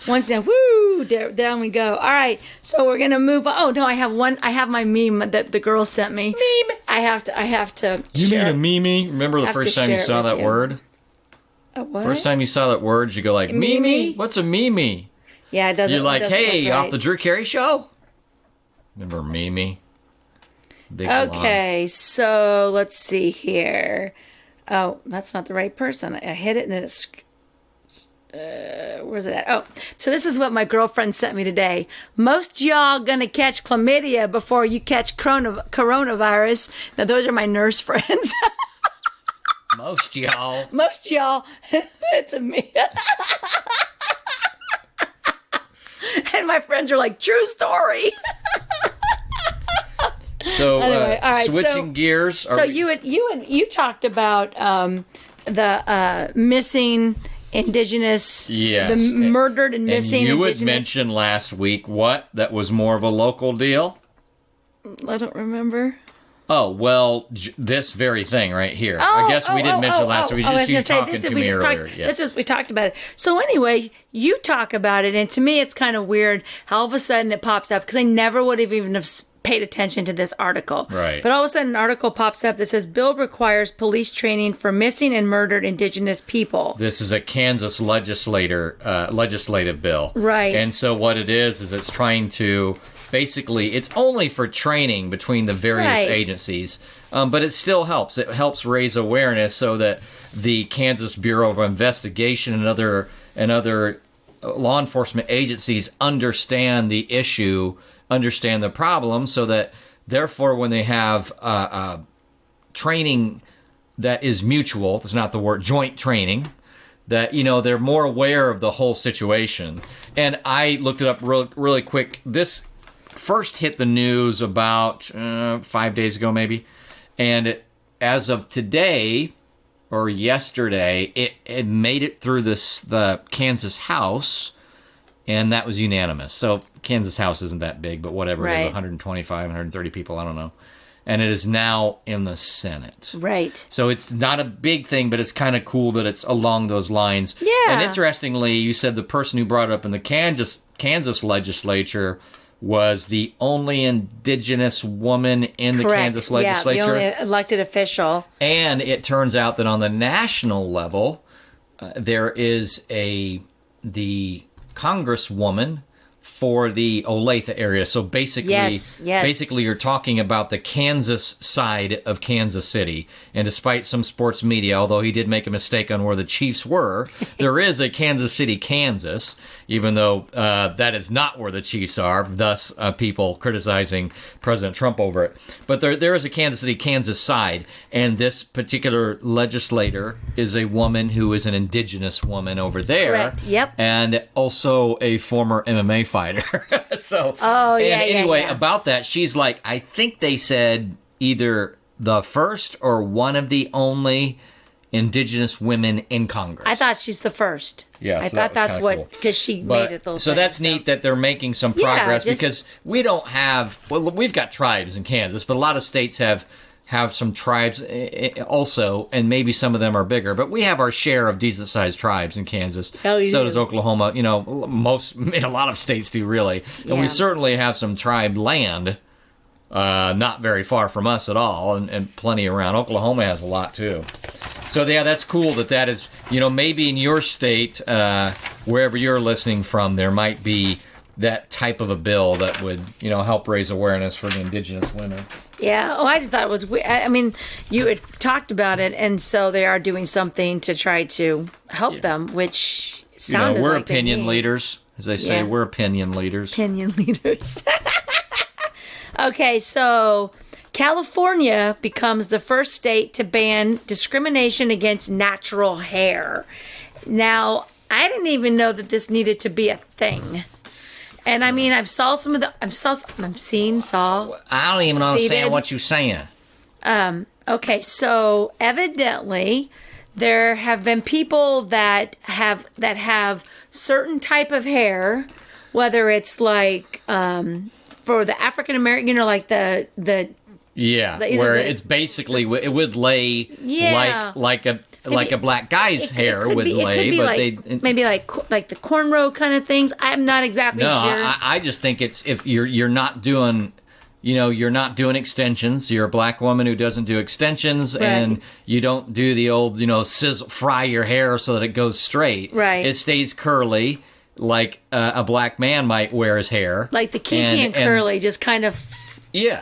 once then, woo, down we go. All right, so we're going to move on. Oh, no, I have my meme that the girl sent me. Meme. I have to You share. mean a meme? Remember the first time you saw that word? A what? First time you saw that word, you go like, Mimi? What's a Mimi? Yeah, it doesn't. You're like, hey, right. off the Drew Carey show? Remember Mimi? Big Okay, so let's see here. Oh, that's not the right person. I hit it and then it's... where's it at? Oh, so this is what my girlfriend sent me today. Most y'all gonna catch chlamydia before you catch coronavirus. Now, those are my nurse friends. Most y'all. Most y'all. It's a me. And my friends are like, true story. So, anyway, all right, switching gears. So you talked about the missing Indigenous, yes, the murdered and missing and you Indigenous. had mentioned last week that was more of a local deal. I don't remember. Oh, well, this very thing right here. I guess we didn't mention last week. We just talking to me earlier. We talked about it. So anyway, you talk about it, and to me it's kind of weird how all of a sudden it pops up, because I never would have even have paid attention to this article. Right. But all of a sudden an article pops up that says, bill requires police training for missing and murdered indigenous people. This is a Kansas legislative bill. Right. And so what it is it's trying to... Basically, it's only for training between the various agencies, but it still helps. It helps raise awareness so that the Kansas Bureau of Investigation and other law enforcement agencies understand the issue, understand the problem, so that therefore when they have training that is mutual, that's not the word, joint training, that, they're more aware of the whole situation. And I looked it up really quick. This first hit the news about 5 days ago, maybe. And as of today or yesterday, it made it through the Kansas House, and that was unanimous. So Kansas House isn't that big, but whatever. It is, 125, 130 people, I don't know. And it is now in the Senate. Right. So it's not a big thing, but it's kind of cool that it's along those lines. Yeah. And interestingly, you said the person who brought it up in the Kansas legislature was the only indigenous woman in the Kansas legislature. Yeah, the only elected official. And it turns out that on the national level, there is the congresswoman for the Olathe area. So basically you're talking about the Kansas side of Kansas City. And despite some sports media, although he did make a mistake on where the Chiefs were, there is a Kansas City, Kansas, even though that is not where the Chiefs are, thus people criticizing President Trump over it. But there is a Kansas City, Kansas side, and this particular legislator is a woman who is an indigenous woman over there. Correct, yep. And also a former MMA fighter. So, about that, she's like, I think they said either the first or one of the only indigenous women in Congress. I thought she's the first. Yeah, I thought that's what, because she made it those. So that's neat that they're making some progress, because we don't have. Well, we've got tribes in Kansas, but a lot of states have some tribes also, and maybe some of them are bigger, but we have our share of decent-sized tribes in Kansas. Hell, you so do. Does Oklahoma. A lot of states do, really. And we certainly have some tribe land, not very far from us at all, and plenty around. Oklahoma has a lot, too. So, yeah, that's cool that is, maybe in your state, wherever you're listening from, there might be that type of a bill that would, help raise awareness for the indigenous women. Yeah. Oh, I just thought it was. I mean, you had talked about it, and so they are doing something to try to help them, which sounds we're like opinion leaders, as they say. Yeah. We're opinion leaders. Opinion leaders. Okay, so California becomes the first state to ban discrimination against natural hair. Now, I didn't even know that this needed to be a thing. And I mean, I've saw some of the, I don't even understand what you're saying. Okay, so evidently there have been people that have certain type of hair, whether it's like for the African American, like the where it's basically it would lay like a black guy's hair would lay, but maybe like the cornrow kind of things. I'm not exactly sure. I just think it's if you're not doing. You're not doing extensions. You're a black woman who doesn't do extensions, right. And you don't do the old, fry your hair so that it goes straight. Right. It stays curly, like a black man might wear his hair. Like the kinky and curly, just kind of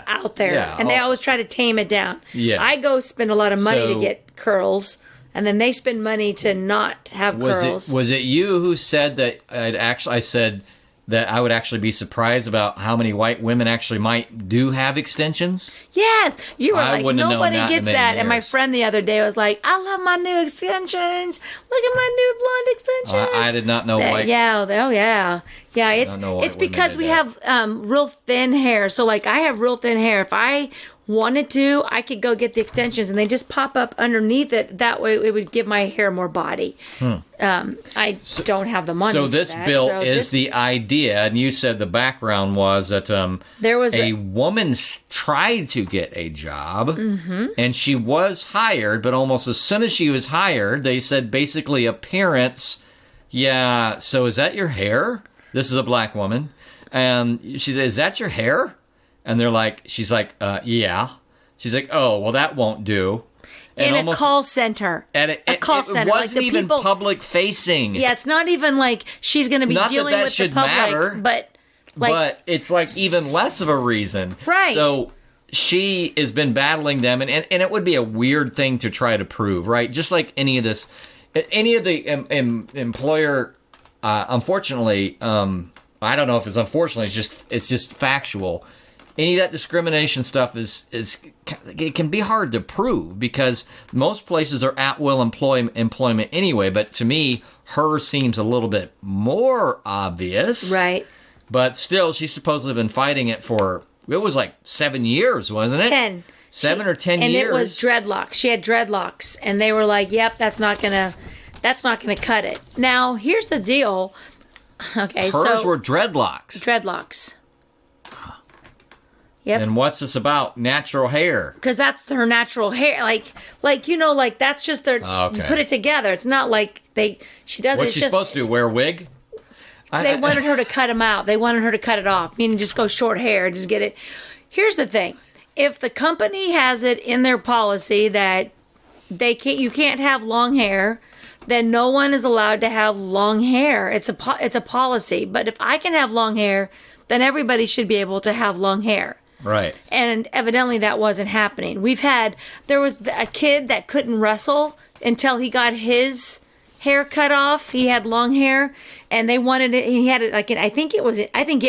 out there. Yeah. And they always try to tame it down. Yeah. I go spend a lot of money to get curls, and then they spend money to not have curls. Was it you who said that I said that I would actually be surprised about how many white women actually do have extensions? Yes. You were like, nobody gets that. Years. And my friend the other day was like, I love my new extensions. Look at my new blonde extensions. I did not know white. Yeah. Oh, yeah. Yeah, it's because we have real thin hair. So, like, I have real thin hair. If I wanted to, I could go get the extensions and they just pop up underneath it. That way it would give my hair more body. I don't have the money. So for this that. bill So is this- the idea, and you said the background was that there was a woman tried to get a job, and she was hired, but almost as soon as she was hired, they said basically appearance. Yeah, so is that your hair? This is a black woman. And she said, is that your hair? And she's like, yeah. She's like, oh, well, that won't do. And in a call center. a call it center. wasn't like the even people, public facing. Yeah, it's not even like she's going to be Not dealing that with the should public. matter, But like, but it's like even less of a reason. Right. So she has been battling them, and it would be a weird thing to try to prove, right? Just like any of the employer, unfortunately, I don't know if it's unfortunately, it's just factual. Any of that discrimination stuff is it can be hard to prove because most places are at will employment anyway. But to me, hers seems a little bit more obvious, right. But still, she's supposedly been fighting it for it was like 7 years, wasn't it? 10. 7 or 10 and years. And it was dreadlocks. She had dreadlocks, and they were like, "Yep, that's not gonna cut it." Now, here's the deal. Okay, hers were dreadlocks. Dreadlocks. Yep. And what's this about? Natural hair. Because that's her natural hair. Like that's just their. Okay. You put it together. It's not like she does it. What's It's she just, supposed to do? Wear a wig? They wanted her to cut them out. They wanted her to cut it off, meaning just go short hair, just get it. Here's the thing: if the company has it in their policy that you can't have long hair, then no one is allowed to have long hair. It's a policy. But if I can have long hair, then everybody should be able to have long hair. Right. And evidently that wasn't happening. There was a kid that couldn't wrestle until he got his hair cut off. He had long hair, and they wanted it. He had it I think it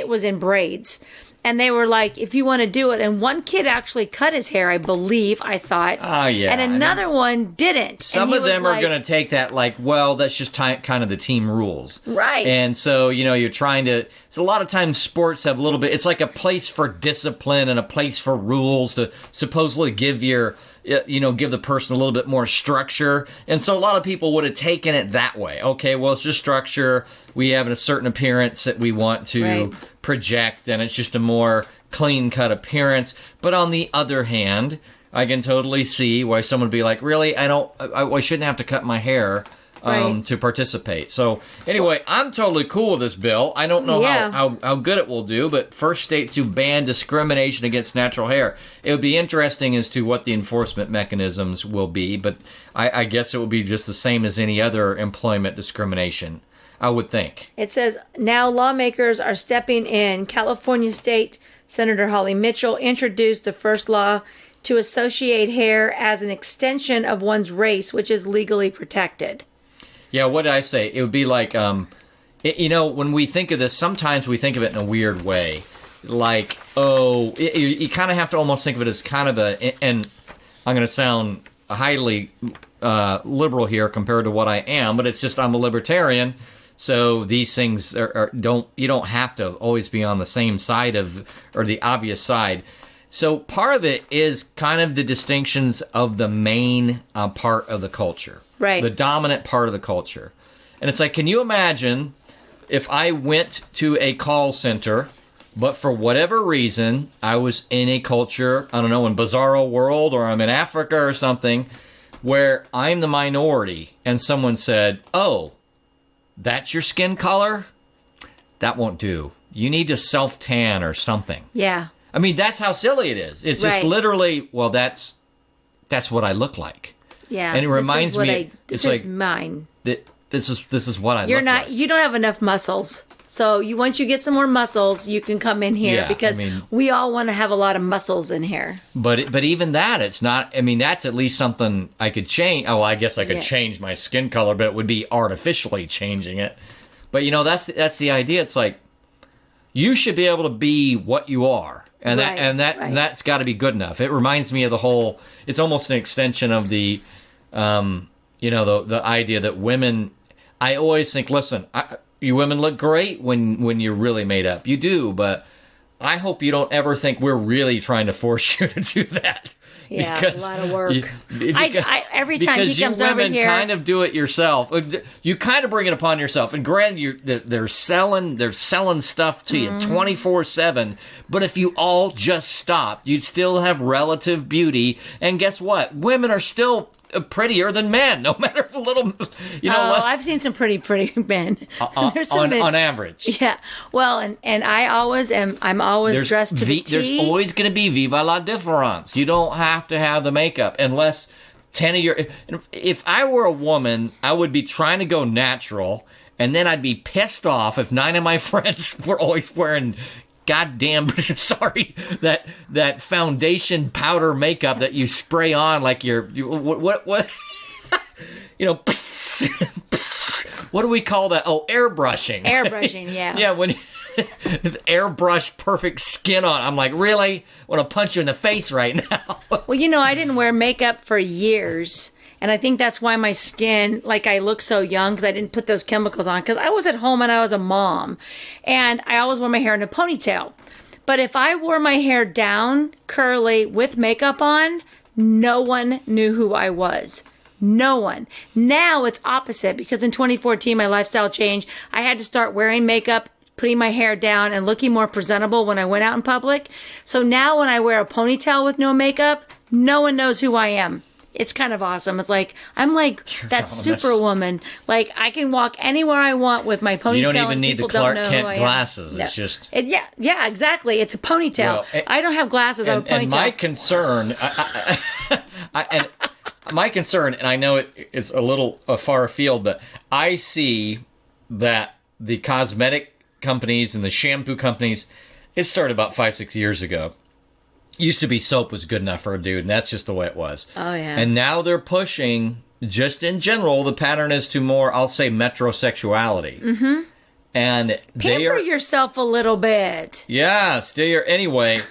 was in braids, and they were like, "If you want to do it." And one kid actually cut his hair, I believe. I thought. Oh yeah. And another one didn't. Some of them are going to take that well, that's just kind of the team rules. Right. And so, you're trying to. So a lot of times sports have a little bit. It's like a place for discipline and a place for rules to supposedly give the person a little bit more structure. And so a lot of people would have taken it that way. Okay, well, it's just structure. We have a certain appearance that we want to project, and it's just a more clean-cut appearance. But on the other hand, I can totally see why someone would be like, really? I shouldn't have to cut my hair to participate. So anyway, I'm totally cool with this bill. I don't know how good it will do, but first state to ban discrimination against natural hair. It would be interesting as to what the enforcement mechanisms will be, but I guess it will be just the same as any other employment discrimination, I would think. It says, now lawmakers are stepping in. California State Senator Holly Mitchell introduced the first law to associate hair as an extension of one's race, which is legally protected. Yeah, what did I say? It would be like, when we think of this, sometimes we think of it in a weird way. Like, you kind of have to almost think of it as kind of and I'm going to sound highly liberal here compared to what I am, but it's just I'm a libertarian. So these things you don't have to always be on the same side or the obvious side. So part of it is kind of the distinctions of the main part of the culture. Right. The dominant part of the culture. And it's like, can you imagine if I went to a call center, but for whatever reason, I was in a culture, I don't know, in Bizarro World, or I'm in Africa or something, where I'm the minority, and someone said, oh, that's your skin color? That won't do. You need to self-tan or something. Yeah. I mean, that's how silly it is. It's just literally, well, that's what I look like. Yeah. And it reminds me, this is mine. This is what I look like. You don't have enough muscles. So once you get some more muscles, you can come in here because we all want to have a lot of muscles in here. But even that, it's not. I mean, that's at least something I could change. Oh, I guess I could change my skin color, but it would be artificially changing it. But that's the idea. It's like you should be able to be what you are, and that's got to be good enough. It reminds me of the whole. It's almost an extension of the, the idea that women. I always think, listen, you women look great when you're really made up. You do, but I hope you don't ever think we're really trying to force you to do that. Yeah, because a lot of work. Every time he comes you over women here, kind of do it yourself. You kind of bring it upon yourself. And granted, they're selling stuff to you 24/7. But if you all just stopped, you'd still have relative beauty. And guess what? Women are still prettier than men, no matter the little. You know what? I've seen some pretty men. On average. Yeah. Well, and I'm always dressed to the T. There's always going to be viva la difference. You don't have to have the makeup unless 10 of your. If I were a woman, I would be trying to go natural, and then I'd be pissed off if 9 of my friends were always wearing. Goddamn, sorry, that foundation powder makeup that you spray on like what you know, what do we call that? Oh, airbrushing. Airbrushing, yeah. Yeah, when airbrush perfect skin on. I'm like, really? I want to punch you in the face right now. Well, you know, I didn't wear makeup for years. And I think that's why my skin, like I look so young, because I didn't put those chemicals on. Because I was at home and I was a mom. And I always wore my hair in a ponytail. But if I wore my hair down, curly, with makeup on, no one knew who I was. No one. Now it's opposite. Because in 2014, my lifestyle changed. I had to start wearing makeup, putting my hair down, and looking more presentable when I went out in public. So now when I wear a ponytail with no makeup, no one knows who I am. It's kind of awesome. It's like, I'm like that superwoman. Like, I can walk anywhere I want with my ponytail. You don't even need the Clark Kent glasses. No. It's just... Yeah, exactly. It's a ponytail. Well, I don't have glasses. I have a ponytail. And my concern... my concern, and I know it's a little far afield, but I see that the cosmetic companies and the shampoo companies, it started about 5-6 years ago. Used to be soap was good enough for a dude, and that's just the way it was. Oh, yeah. And now they're pushing, just in general, the pattern is to more, I'll say, metrosexuality. Mm-hmm. And pamper yourself a little bit. Yeah, anyway,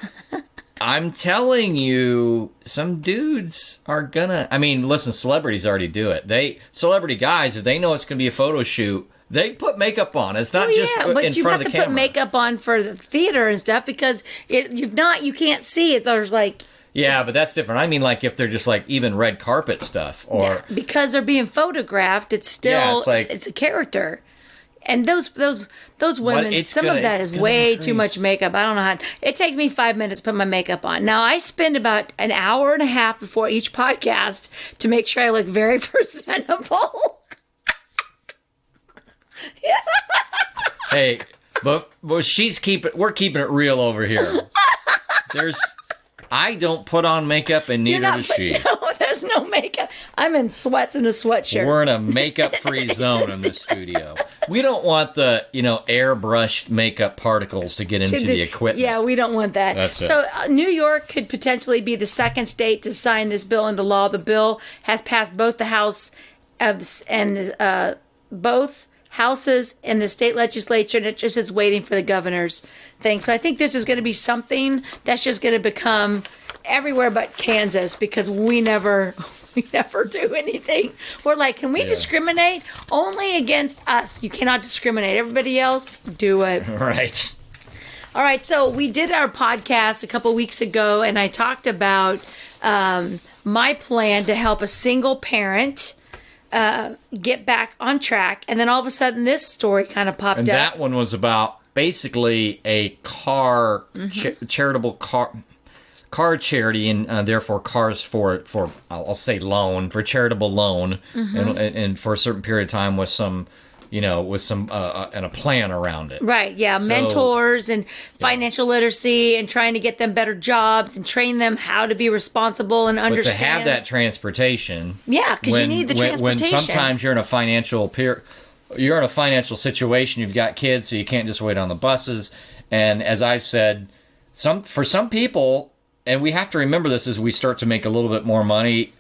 I'm telling you, some dudes are gonna... I mean, listen, celebrities already do it. Celebrity guys, if they know it's gonna be a photo shoot, they put makeup on. It's not just in front of the camera. But you have to put makeup on for the theater and stuff because you can't see it. There's like... Yeah, but that's different. I mean, like if they're just like even red carpet stuff or... Yeah, because they're being photographed, it's still... Yeah, it's a character. And those women, some of that is way too much makeup. I don't know how... It takes me 5 minutes to put my makeup on. Now, I spend about an hour and a half before each podcast to make sure I look very presentable. Hey, but we're keeping it real over here. I don't put on makeup, and neither does she. No, there's no makeup. I'm in sweats and a sweatshirt. We're in a makeup-free zone in this studio. We don't want the airbrushed makeup particles to get into the equipment. Yeah, we don't want that. That's it. So New York could potentially be the second state to sign this bill into law. The bill has passed both the House and both houses in the state legislature, and it just is waiting for the governor's thing. So I think this is going to be something that's just going to become everywhere but Kansas because we never do anything. We're like, can we discriminate? Only against us. You cannot discriminate. Everybody else, do it. Right. All right. So we did our podcast a couple weeks ago, and I talked about my plan to help a single parent get back on track. And then all of a sudden this story kind of popped up. And that one was about basically a car, charitable car charity, and therefore cars for I'll say loan, for charitable loan, and for a certain period of time with some... and a plan around it. Right, yeah. So, mentors and financial literacy and trying to get them better jobs and train them how to be responsible and understand. But to have that transportation. Yeah, because you need the transportation. When sometimes you're in a financial situation, you've got kids, so you can't just wait on the buses. And as I said, for some people, and we have to remember this as we start to make a little bit more money,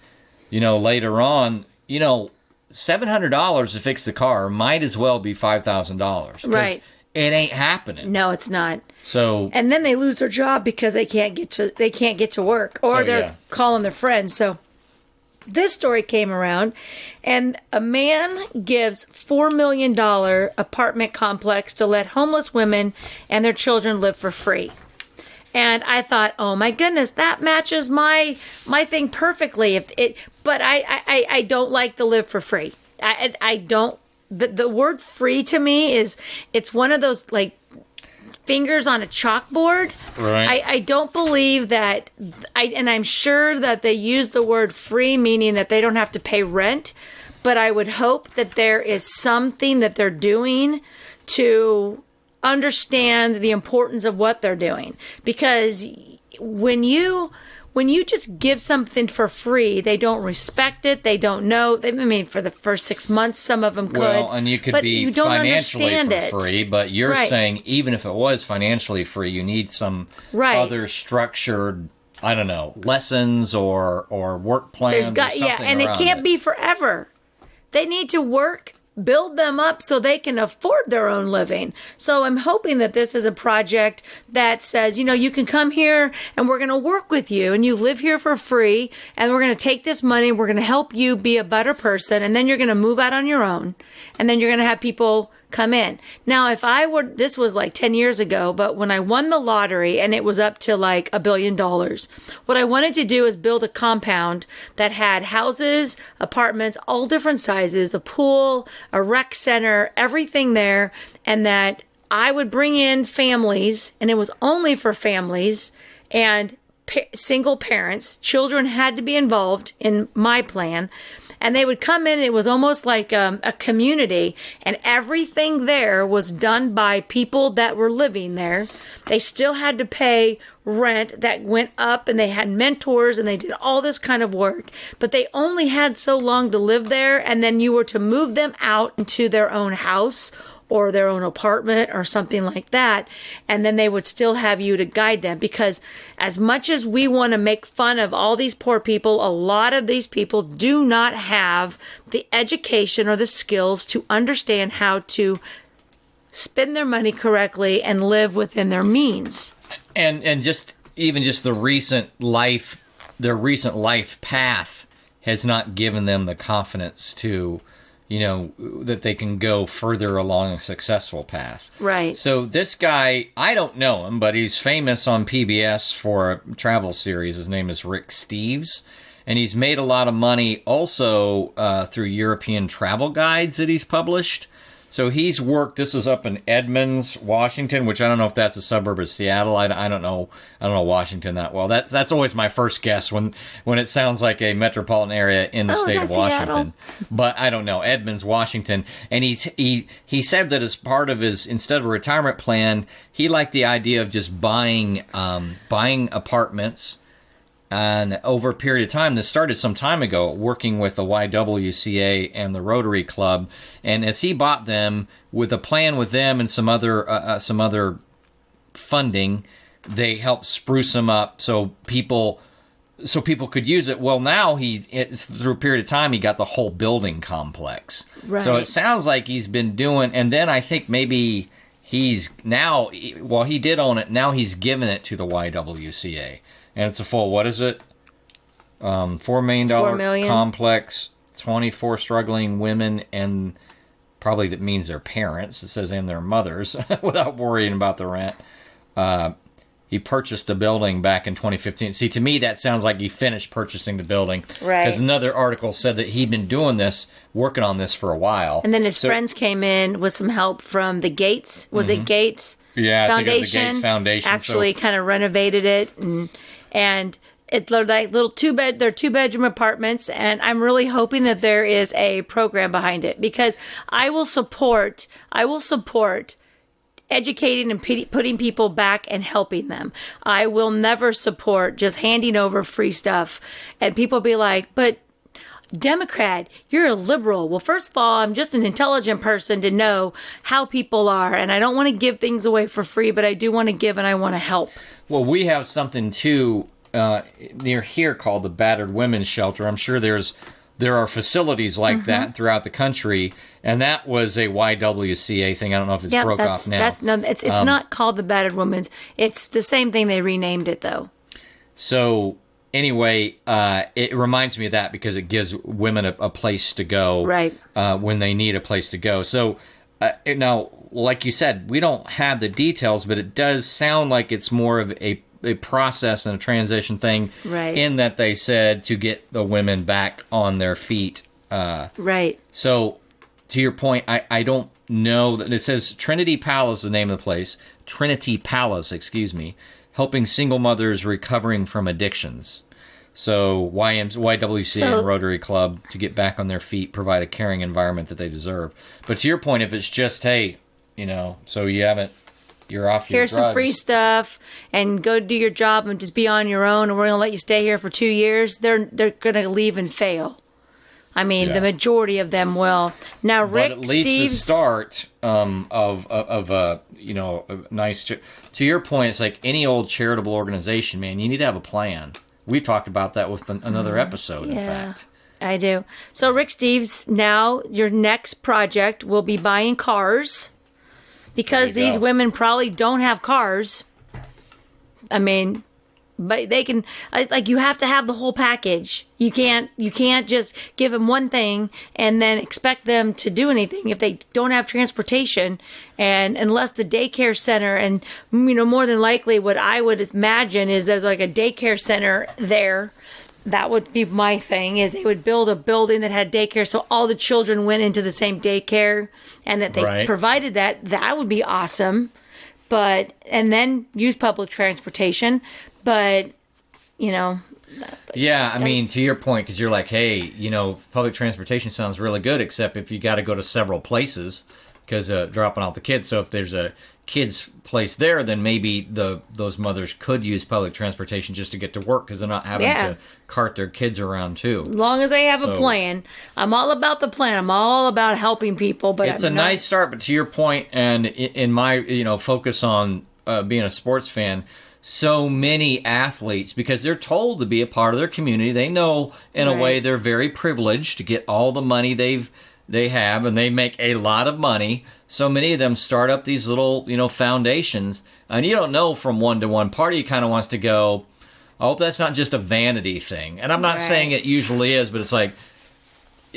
later on, $700 to fix the car might as well be $5,000. Right. It ain't happening. No, it's not. So, and then they lose their job because they can't get to work, or they're calling their friends. So this story came around, and a man gives $4 million apartment complex to let homeless women and their children live for free. And I thought, oh my goodness, that matches my thing perfectly. But I don't like the live for free. I don't. The word free to me it's one of those like fingers on a chalkboard. Right. I don't believe that. And I'm sure that they use the word free, meaning that they don't have to pay rent. But I would hope that there is something that they're doing to understand the importance of what they're doing. Because when you just give something for free, they don't respect it. They don't know. I mean, for the first 6 months, some of them could. Well, and you could but be you don't financially understand for it. free, but you're Right. saying even if it was financially free, you need some Right. other structured, I don't know, lessons or work plans. There's got or something and it around can't be forever. They need to work, build them up so they can afford their own living. So I'm hoping that this is a project that says, you can come here and we're going to work with you and you live here for free and we're going to take this money, we're going to help you be a better person, and then you're going to move out on your own, and then you're going to have people come in. Now, if I were, this was like 10 years ago, but when I won the lottery and it was up to like $1 billion, what I wanted to do is build a compound that had houses, apartments, all different sizes, a pool, a rec center, everything there, and that I would bring in families, and it was only for families and single parents. Children had to be involved in my plan. And they would come in, and it was almost like a community, and everything there was done by people that were living there. They still had to pay rent that went up, and they had mentors, and they did all this kind of work. But they only had so long to live there, and then you were to move them out into their own house or their own apartment or something like that. And then they would still have you to guide them, because as much as we want to make fun of all these poor people, a lot of these people do not have the education or the skills to understand how to spend their money correctly and live within their means. And just the their recent life path has not given them the confidence to, that they can go further along a successful path. Right. So this guy, I don't know him, but he's famous on PBS for a travel series. His name is Rick Steves. And he's made a lot of money also through European travel guides that he's published. So he's worked, this is up in Edmonds, Washington, which I don't know if that's a suburb of Seattle. I don't know Washington that well. That's always my first guess when it sounds like a metropolitan area in the state of Washington. Seattle? But I don't know, Edmonds, Washington. And he said that as part of his, instead of a retirement plan, he liked the idea of just buying apartments. And over a period of time, this started some time ago, working with the YWCA and the Rotary Club. And as he bought them, with a plan with them and some other funding, they helped spruce them up so people could use it. Well, now through a period of time, he got the whole building complex. Right. So it sounds like he's been doing, and then I think maybe he did own it. Now he's given it to the YWCA. And it's a full, what is it? $4 million $4 million. Complex, 24 struggling women, and probably that means their parents. It says and their mothers, without worrying about the rent. He purchased the building back in 2015. See, to me, that sounds like he finished purchasing the building. Right. Because another article said that he'd been working on this for a while. And then his friends came in with some help from the Gates. Was it Gates? Yeah, Foundation? I think it was the Gates Foundation. Actually kind of renovated it. And it's like little they're 2-bedroom apartments, and I'm really hoping that there is a program behind it, because I will support educating and putting people back and helping them. I will never support just handing over free stuff. And people be like, but Democrat, you're a liberal. Well, first of all, I'm just an intelligent person to know how people are, and I don't want to give things away for free, but I do want to give and I want to help. Well, we have something too near here called the Battered Women's Shelter. I'm sure there are facilities like that throughout the country, and that was a YWCA thing. I don't know if it's broke off now. It's not called the Battered Women's. It's the same thing. They renamed it though. So anyway, it reminds me of that because it gives women a place to go, right? When they need a place to go. So now, like you said, we don't have the details, but it does sound like it's more of a process and a transition thing, Right. in that they said to get the women back on their feet. Right. So, to your point, I don't know that it says Trinity Palace is the name of the place. Trinity Palace, excuse me, helping single mothers recovering from addictions. So YWCA and Rotary Club to get back on their feet, provide a caring environment that they deserve. But to your point, if it's just, hey, so you're off your Here's drugs. some free stuff, and go do your job and just be on your own, and we're going to let you stay here for 2 years, they're going to leave and fail. I mean, Yeah. the majority of them will. Now, Rick But at least the Steves, start of a nice. To your point, it's like any old charitable organization, man. You need to have a plan. We talked about that with another episode. In fact, I do. So, Rick Steves, now your next project will be buying cars, because There you these go. women probably don't have cars. I mean, but they can, like, you have to have the whole package. You can't just give them one thing and then expect them to do anything if they don't have transportation. And unless the daycare center, and more than likely what I would imagine is there's like a daycare center there. That would be my thing, is they would build a building that had daycare so all the children went into the same daycare, and that they Right. provided that would be awesome. And then use public transportation. But, yeah. I mean, to your point, because you're like, hey, public transportation sounds really good, except if you got to go to several places because dropping off the kids. So if there's a kids place there, then maybe those mothers could use public transportation just to get to work, because they're not having Yeah. to cart their kids around too. as long as they have a So- plan. I'm all about the plan. I'm all about helping people. But It's I'm a not- nice start, but to your point, and in my focus on being a sports fan, so many athletes, because they're told to be a part of their community, they know in a Right. way they're very privileged to get all the money they have, and they make a lot of money. So many of them start up these little foundations, and you don't know from one to one. Part of you kind of wants to go, I hope that's not just a vanity thing. And I'm not Right. saying it usually is, but it's like,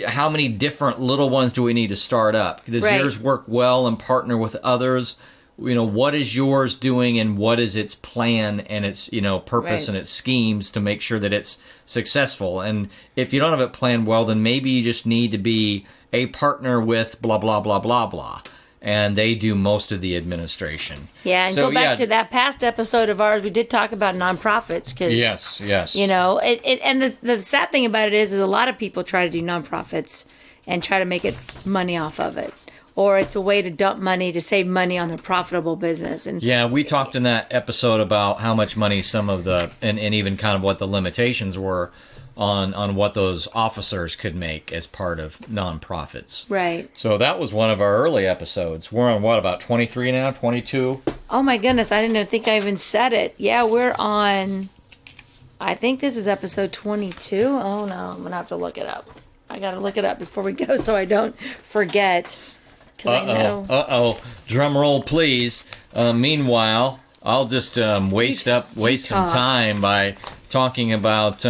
how many different little ones do we need to start up? Does Right. yours work well and partner with others? What is yours doing, and what is its plan and its purpose Right. and its schemes to make sure that it's successful? And if you don't have it planned well, then maybe you just need to be a partner with blah blah blah blah blah, and they do most of the administration. Yeah, and So, go back yeah. to that past episode of ours. We did talk about nonprofits. Cause, Yes. and the sad thing about it is a lot of people try to do nonprofits and try to make it money off of it. Or it's a way to dump money to save money on their profitable business. And Yeah, we talked in that episode about how much money some of the, and even kind of what the limitations were on what those officers could make as part of nonprofits. right. So that was one of our early episodes. We're on about 23 now, 22? Oh my goodness, I didn't even think I even said it. Yeah, we're on, I think this is episode 22. Oh no, I'm going to have to look it up. I got to look it up before we go so I don't forget. Because I know. Drum roll, please. Meanwhile, I'll just waste some talk. time by talking about.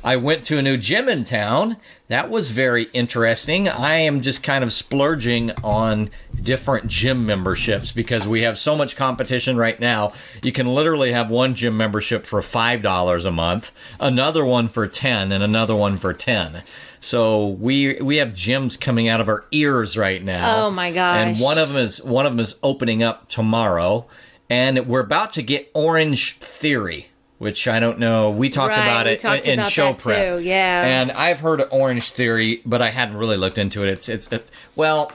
I went to a new gym in town. That was very interesting. I am just kind of splurging on different gym memberships because we have so much competition right now. You can literally have one gym membership for $5 a month, another one for $10, and another one for $10. So we have gyms coming out of our ears right now. Oh, my gosh. And one of them is opening up tomorrow, and we're about to get Orange Theory, which I don't know. We talked Right, about we it talked in about show that prep. too, yeah. And I've heard of Orange Theory, but I hadn't really looked into it. It's well,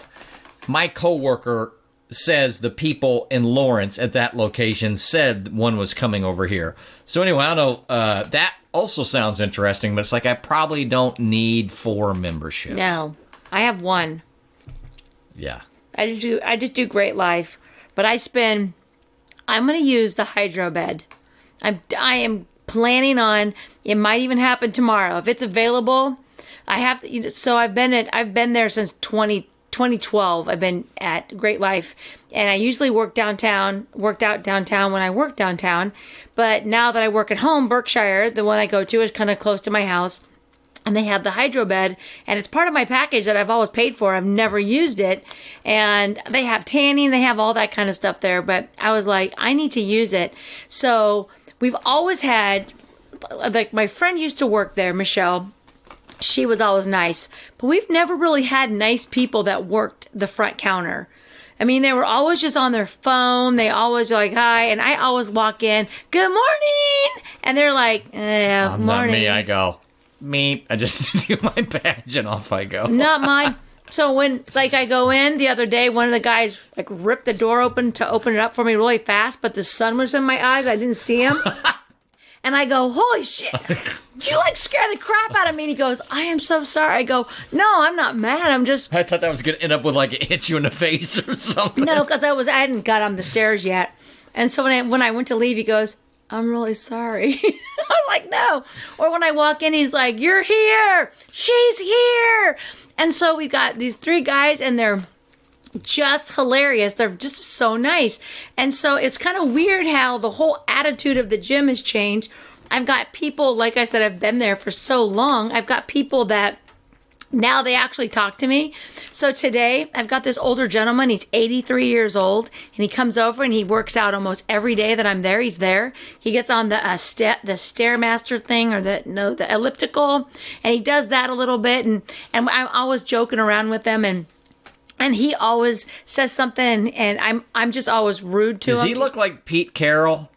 my coworker says the people in Lawrence at that location said one was coming over here. So anyway, I don't know. That also sounds interesting, but it's like I probably don't need 4 memberships. No, I have one. Yeah. I just do Great Life, but I'm going to use the hydro bed. I am planning on, it might even happen tomorrow. If it's available, I have to, so I've been there since 2012. I've been at Great Life, and I usually worked out downtown when I work downtown. But now that I work at home, Berkshire, the one I go to, is kind of close to my house. And they have the hydro bed, and it's part of my package that I've always paid for. I've never used it. And they have tanning, they have all that kind of stuff there. But I was like, I need to use it. So we've always had, like, my friend used to work there, Michelle. She was always nice, but we've never really had nice people that worked the front counter. I mean, they were always just on their phone. They always like, hi. And I always walk in, good morning. And they're like, morning. Not me. I go, meep. I just do my badge and off I go. Not mine. So when, like, I go in the other day, one of the guys, like, ripped the door open to open it up for me really fast, but the sun was in my eyes. I didn't see him. And I go, holy shit, you, like, scare the crap out of me. And he goes, I am so sorry. I go, no, I'm not mad. I'm just... I thought that was going to end up with, like, it hit you in the face or something. No, because I hadn't got on the stairs yet. And so when I went to leave, he goes, I'm really sorry. I was like, no. Or when I walk in, he's like, you're here. She's here. And so we've got these 3 guys, and they're just hilarious. They're just so nice. And so it's kind of weird how the whole attitude of the gym has changed. I've got people, like I said, I've been there for so long. I've got people that now they actually talk to me. So today I've got this older gentleman. He's 83 years old, and he comes over and he works out almost every day that I'm there. He's there. He gets on the Stairmaster thing, or the elliptical, and he does that a little bit. And I'm always joking around with him, and he always says something, and I'm just always rude to him. Does he look like Pete Carroll?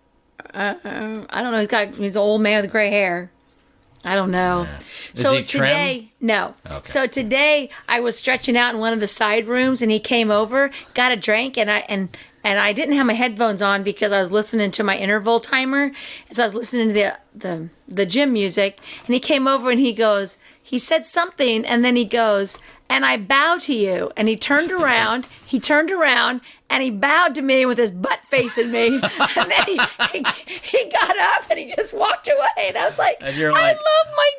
I don't know. He's an old man with gray hair. I don't know. Yeah. So Is he trim? today, no. Okay. So today I was stretching out in one of the side rooms, and he came over, got a drink, and I didn't have my headphones on because I was listening to my interval timer. And so I was listening to the gym music, and he came over and he said something, and then he goes, and I bow to you. And he turned around, and he bowed to me with his butt facing me. And then he got up and he just walked away. And I was like, I love my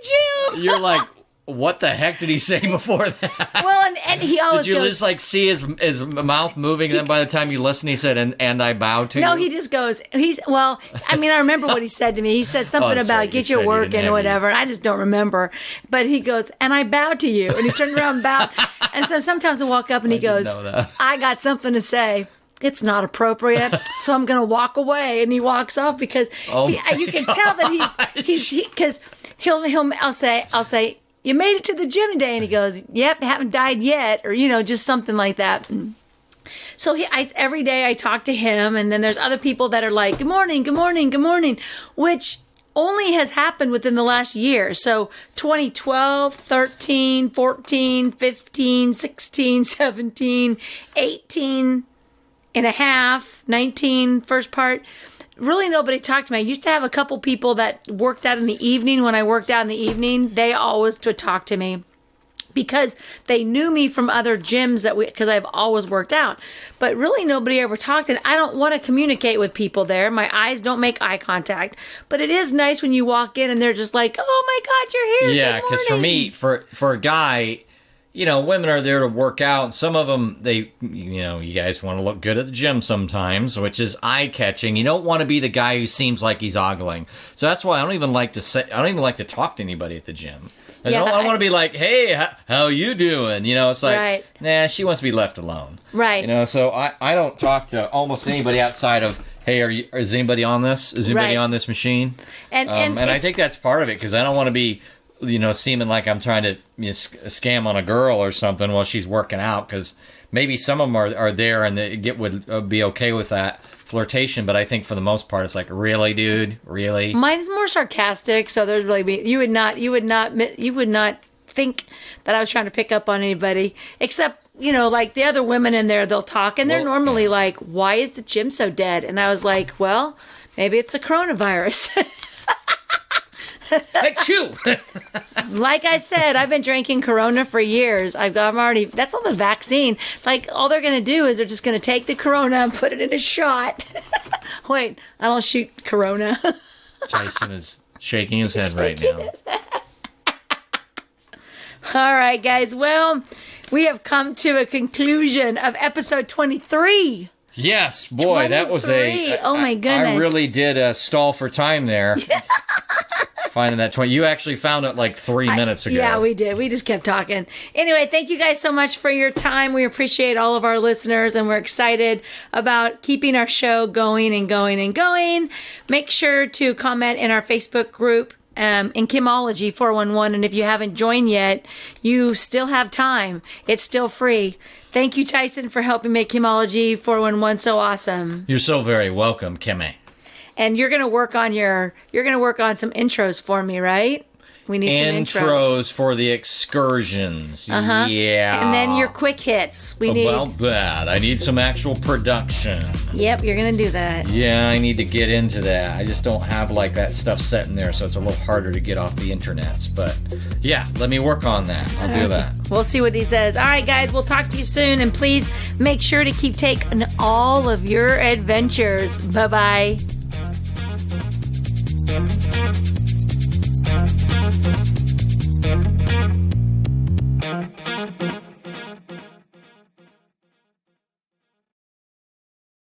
gym. You're like, what the heck did he say before that? Well, and he always Did you goes, just like see his mouth moving? And then by the time you listen, he said, and I bow to you? no, he just goes, I remember what he said to me. He said something that's about right. get You your said he work didn't in have or you. whatever. I just don't remember. But he goes, and I bow to you. And he turned around and bowed. And so sometimes I walk up and he goes, know that. I got something to say. It's not appropriate, so I'm going to walk away. And he walks off because you can tell that because I'll say, you made it to the gym today, and he goes, yep, haven't died yet, or just something like that. So every day I talk to him, and then there's other people that are like, good morning, good morning, good morning, which only has happened within the last year. So 2012, 13, 14, 15, 16, 17, 18 and a half, 19, first part. Really nobody talked to me. I used to have a couple people that worked out in the evening. When I worked out in the evening, they always would talk to me because they knew me from other gyms because I've always worked out. But really nobody ever talked, and I don't want to communicate with people there. My eyes don't make eye contact. But it is nice when you walk in and they're just like, oh my God, you're here. Yeah, because for me, for a guy, women are there to work out, and some of them, you guys want to look good at the gym sometimes, which is eye-catching. You don't want to be the guy who seems like he's ogling. So that's why I don't even like to talk to anybody at the gym. I don't want to be like, hey, how you doing? It's like, right. Nah, she wants to be left alone. Right. So I don't talk to almost anybody outside of, hey, is anybody on this? Is anybody on this machine? And I think that's part of it, because I don't want to be, seeming like I'm trying to scam on a girl or something while she's working out, because maybe some of them are there and they would be okay with that flirtation, but I think for the most part it's like, really, dude, really? Mine's more sarcastic, so there's really you would not think that I was trying to pick up on anybody, except like the other women in there, they'll talk and they're normally like, why is the gym so dead? And I was like, well, maybe it's the coronavirus. Achoo! Like I said, I've been drinking Corona for years. That's on the vaccine. Like, all they're going to do is they're just going to take the Corona and put it in a shot. Wait, I don't shoot Corona. Jason is shaking his head right now. All right, guys. Well, we have come to a conclusion of episode 23. Yes, boy, that was 23. Oh my goodness. I really did stall for time there. Finding that 20. You actually found it like 3 minutes ago. Yeah, we did. We just kept talking. Anyway, thank you guys so much for your time. We appreciate all of our listeners, and we're excited about keeping our show going and going and going. Make sure to comment in our Facebook group in Kimology 411. And if you haven't joined yet, you still have time. It's still free. Thank you, Tyson, for helping make Kimology 411 so awesome. You're so very welcome, Kimmy. And you're gonna work on some intros for me, right? We need some intros for the excursions. Uh-huh. Yeah. And then your quick hits. About that. I need some actual production. Yep, you're gonna do that. Yeah, I need to get into that. I just don't have like that stuff set in there, so it's a little harder to get off the internets. But yeah, let me work on that. I'll do that. We'll see what he says. All right, guys, we'll talk to you soon, and please make sure to keep taking all of your adventures. Bye-bye.